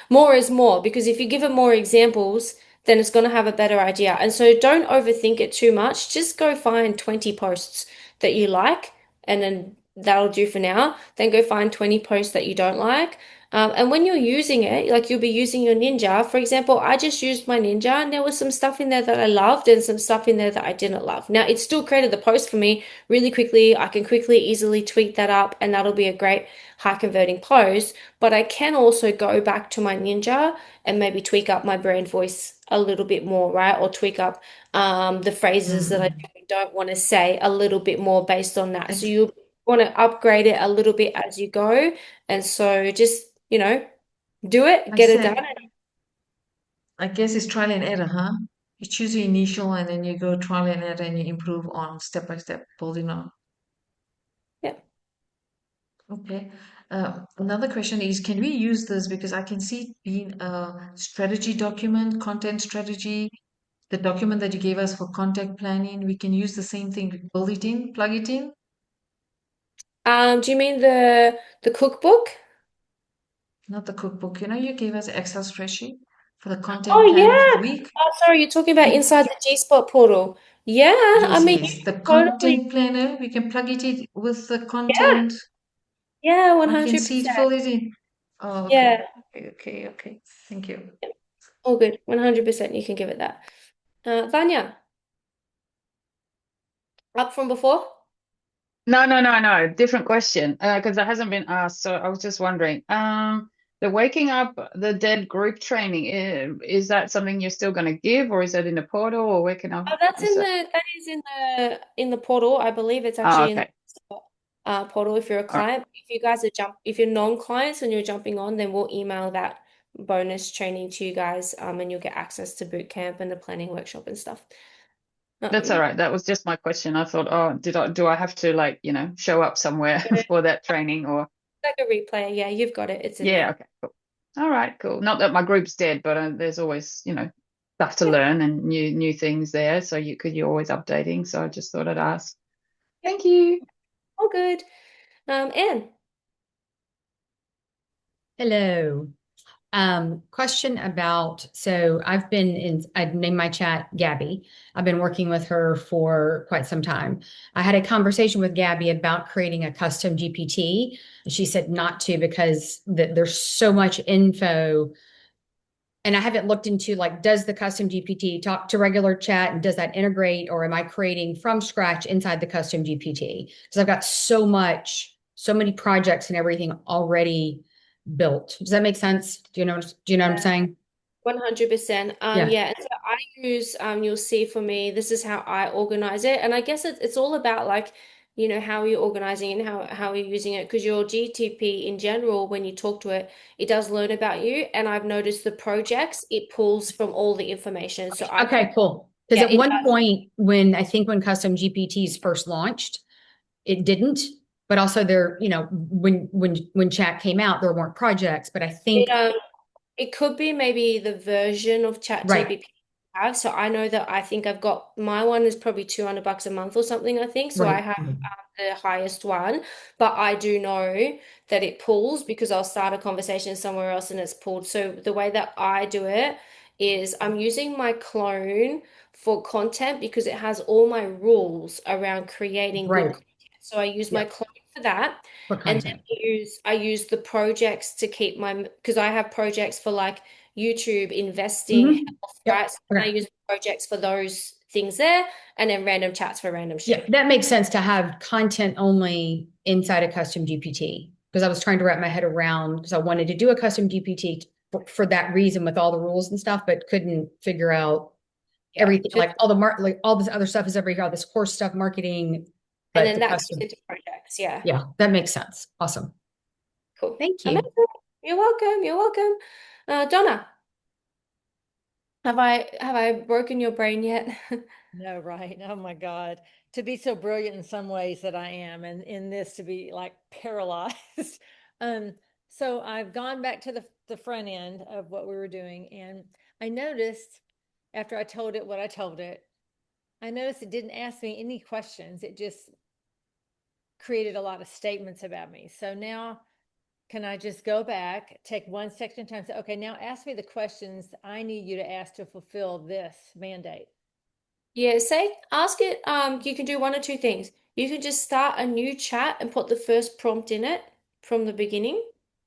more is more, because if you give it more examples, then it's going to have a better idea. And so don't overthink it too much. Just go find 20 posts that you like, and then that'll do for now. Then go find 20 posts that you don't like. And when you're using it, like you'll be using your Ninja. For example, I just used my Ninja, and there was some stuff in there that I loved and some stuff in there that I didn't love. Now, it still created the post for me really quickly. I can quickly, easily tweak that up, and that'll be a great high converting post. But I can also go back to my Ninja and maybe tweak up my brand voice a little bit more, right? Or tweak up the phrases that I don't want to say a little bit more based on that. So you want to upgrade it a little bit as you go. And so just, do it, get it done. I guess it's trial and error, huh? You choose your initial and then you go trial and error and you improve on step by step, building on. Yeah. Okay. Another question is, can we use this because I can see it being a strategy document, content strategy, the document that you gave us for contact planning. We can use the same thing, build it in, plug it in. Do you mean the cookbook? Not the cookbook. You gave us an Excel spreadsheet for the Oh content planning for the yeah. week. Oh, sorry, you're talking about inside the G-Spot portal. Yeah, I Yes, mean, yes. The totally. content planner, we can plug it in with the Yeah, content. yeah, I can see it, 100%. fill it in. Oh, Yeah, okay. Thank you. all good. 100% you can give it that. Vanya, up from before? No. Different question, because that hasn't been asked. So I was just wondering. The waking up the dead group training, is that something you're still going to give, or is that in the portal, or where can I? Oh, that is in the portal. I believe it's Oh, actually in okay. the portal if you're a All right. client. If you guys are if you're non-clients and you're jumping on, then we'll email that bonus training to you guys, and you'll get access to boot camp and the planning workshop and stuff. That's all right. That was just my question. I thought, oh, do I have to, like, show up somewhere for that training, or? Like a replay. Yeah, you've got it. It's in Yeah, there. okay, cool. All right, cool. Not that my group's dead, but there's always, stuff to learn and new things there. So you're always updating. So I just thought I'd ask. Thank you. All good. Anne. Hello. Question about, so I've named my chat Gabby. I've been working with her for quite some time. I had a conversation with Gabby about creating a custom GPT. She said not to because there's so much info. And I haven't looked into, like, does the custom GPT talk to regular chat, and does that integrate, or am I creating from scratch inside the custom GPT? Because I've got so many projects and everything already built. Does that make sense? Do you know what I'm saying? 100%. Yeah. Yeah, and so I use you'll see for me, this is how I organize it. And I guess it's all about, like, how you're organizing and how you're using it, because your GTP in general, when you talk to it, it does learn about you. And I've noticed the projects, it pulls from all the information. So Okay, cool. Because yeah, at it one does. point, when custom GPTs first launched, it didn't. But also when chat came out, there weren't projects. But I It think it could be maybe the version of right, ChatGPT I have. So I know that I think I've got my one is probably $200 a month or something, I think. So I right. have the highest one, but I do know that it pulls because I'll start a conversation somewhere else and it's pulled. So the way that I do it is I'm using my clone for content because it has all my rules around creating good Right. content. So I use my Yeah. clone for that. For And then content. I use the projects to keep because I have projects for, like, YouTube, investing, health, Yep. right? So I Okay. use projects for those things there, and then random chats for random Yeah, shit. that makes sense to have content only inside a custom GPT, because I was trying to wrap my head around, because I wanted to do a custom GPT for that reason with all the rules and stuff, but couldn't figure out Yeah. everything, like all this other stuff is over here, all this course stuff, marketing, And but then the that goes custom. into projects. Yeah. Yeah, that makes sense. Awesome. Cool. Thank you. Amazing. You're welcome. You're welcome. Donna, have I broken your brain yet? No, right. Oh my God. To be so brilliant in some ways that I am, and in this to be like paralyzed. Um, so I've gone back to the front end of what we were doing, and I noticed after I told it what I told it, I noticed it didn't ask me any questions. It just created a lot of statements about me. So now can I just go back, take one section at a time, say, okay, now ask me the questions I need you to ask to fulfill this mandate? Yeah, ask it. You can do one or two things. You can just start a new chat and put the first prompt in it from the beginning.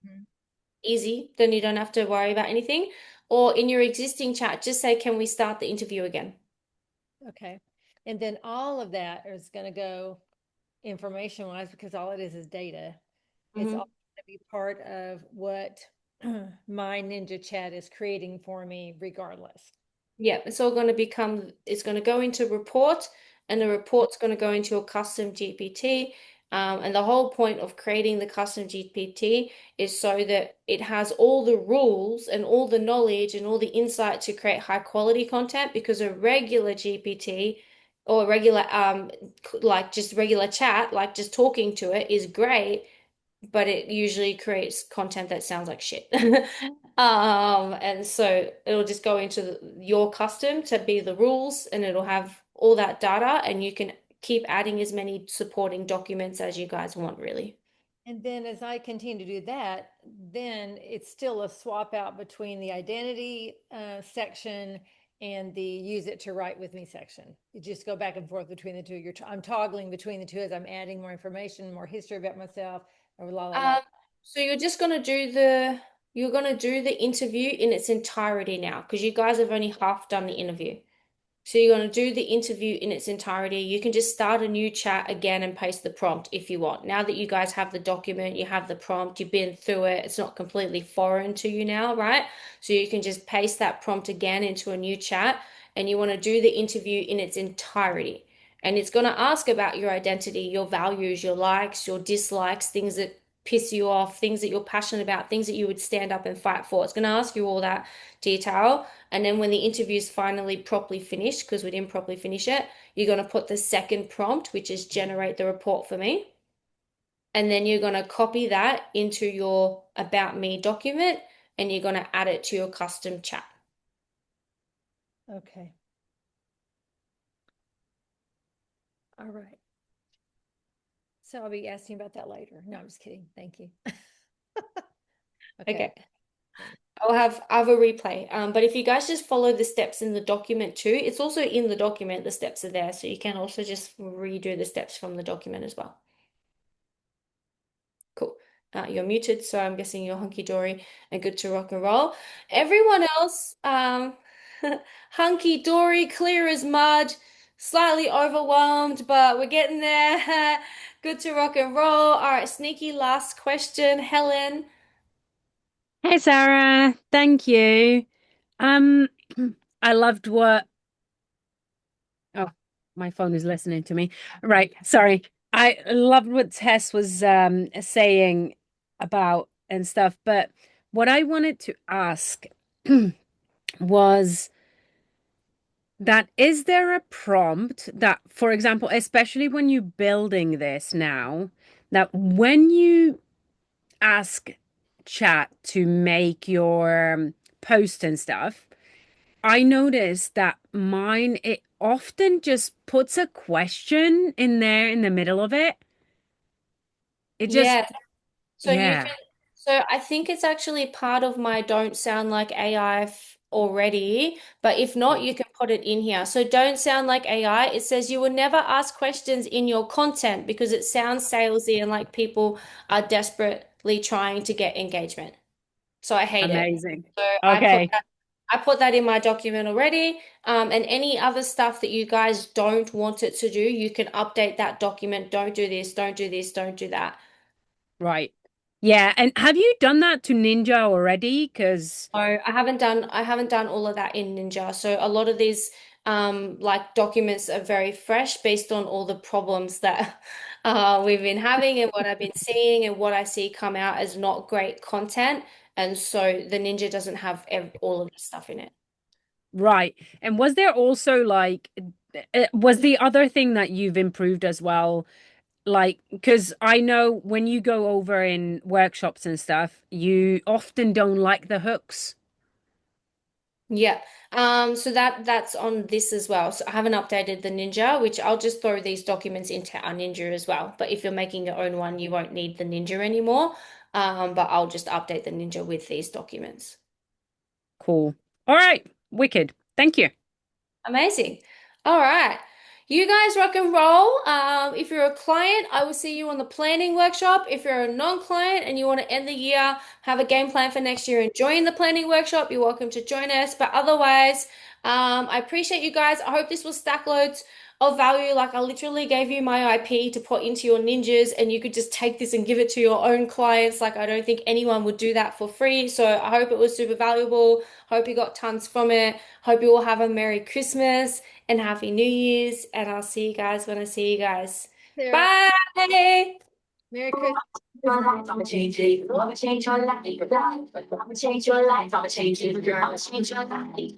Mhm. Easy, then you don't have to worry about anything. Or in your existing chat, just say, can we start the interview again? Okay. And then all of that is going to go information wise, because all it is data. It's all Mhm. going to be part of what my Ninja Chat is creating for me, regardless. Yeah, it's going to go into report, and the report's going to go into your custom GPT. And the whole point of creating the custom GPT is so that it has all the rules and all the knowledge and all the insight to create high quality content, because a regular GPT or a regular like just regular chat, like just talking to it, is great, but it usually creates content that sounds like shit. And so it'll just go into your custom to be the rules, and it'll have all that data, and you can keep adding as many supporting documents as you guys want, really. And then as I continue to do that, then it's still a swap out between the identity section and the use it to write with me section. You just go back and forth between the two. I'm toggling between the two as I'm adding more information, more history about myself, or la la la. So you're gonna do the interview in its entirety now, because you guys have only half done the interview. So you're going to do the interview in its entirety. You can just start a new chat again and paste the prompt if you want. Now that you guys have the document, you have the prompt, you've been through it, it's not completely foreign to you now, right? So you can just paste that prompt again into a new chat and you want to do the interview in its entirety. And it's going to ask about your identity, your values, your likes, your dislikes, things that piss you off, things that you're passionate about, things that you would stand up and fight for. It's going to ask you all that detail. And then when the interview is finally properly finished, because we didn't properly finish it, you're going to put the second prompt, which is generate the report for me. And then you're going to copy that into your About Me document and you're going to add it to your custom chat. Okay. All right. So I'll be asking about that later. No, I'm just kidding. Thank you. Okay. I have a replay. But if you guys just follow the steps in the document too, it's also in the document, the steps are there. So you can also just redo the steps from the document as well. Cool. You're muted, so I'm guessing you're hunky-dory and good to rock and roll. Everyone else, hunky-dory, clear as mud, slightly overwhelmed, but we're getting there. Good to rock and roll. All right, sneaky last question, Helen. Hey Sarah, thank you. Um, I loved what. Oh, my phone is listening to me. Right, sorry. I loved what Tess was saying about and stuff, but what I wanted to ask was that is there a prompt that, for example, especially when you're building this now, that when you ask chat to make your post and stuff, I noticed that mine, it often just puts a question in there in the middle of it. It just, Yeah. So you yeah, can, so I think it's actually part of my Don't Sound Like AI already, but if not, you can put it in here. So Don't Sound Like AI, it says you will never ask questions in your content because it sounds salesy and like people are desperately trying to get engagement. So I hate it. amazing. So Okay, I put that in my document already. And any other stuff that you guys don't want it to do, you can update that document. Don't do this, don't do this, don't do that. right. Yeah, and have you done that to Ninja already? Because No, I haven't done all of that in Ninja. So a lot of these like documents are very fresh based on all the problems that we've been having and what I've been seeing and what I see come out as not great content. And so the Ninja doesn't have all of this stuff in it. right. And was there also like, was the other thing that you've improved as well? Like, because I know when you go over in workshops and stuff, you often don't like the hooks. Yeah. So that's on this as well. So I haven't updated the Ninja, which I'll just throw these documents into our Ninja as well. But if you're making your own one, you won't need the Ninja anymore. But I'll just update the Ninja with these documents. Cool. All right. Wicked. Thank you. Amazing. All right. You guys rock and roll. If you're a client, I will see you on the planning workshop. If you're a non-client and you want to end the year, have a game plan for next year and join the planning workshop, you're welcome to join us. But otherwise, I appreciate you guys. I hope this was stack loads of value. Like I literally gave you my IP to put into your ninjas and you could just take this and give it to your own clients. Like I don't think anyone would do that for free. So I hope it was super valuable. Hope you got tons from it. Hope you all have a Merry Christmas and Happy New Year's. And I'll see you guys when I see you guys. Sarah, Bye. Merry Christmas. I'ma change it. I'ma change your life. I'ma change your life. I'ma change it. I'ma change your life.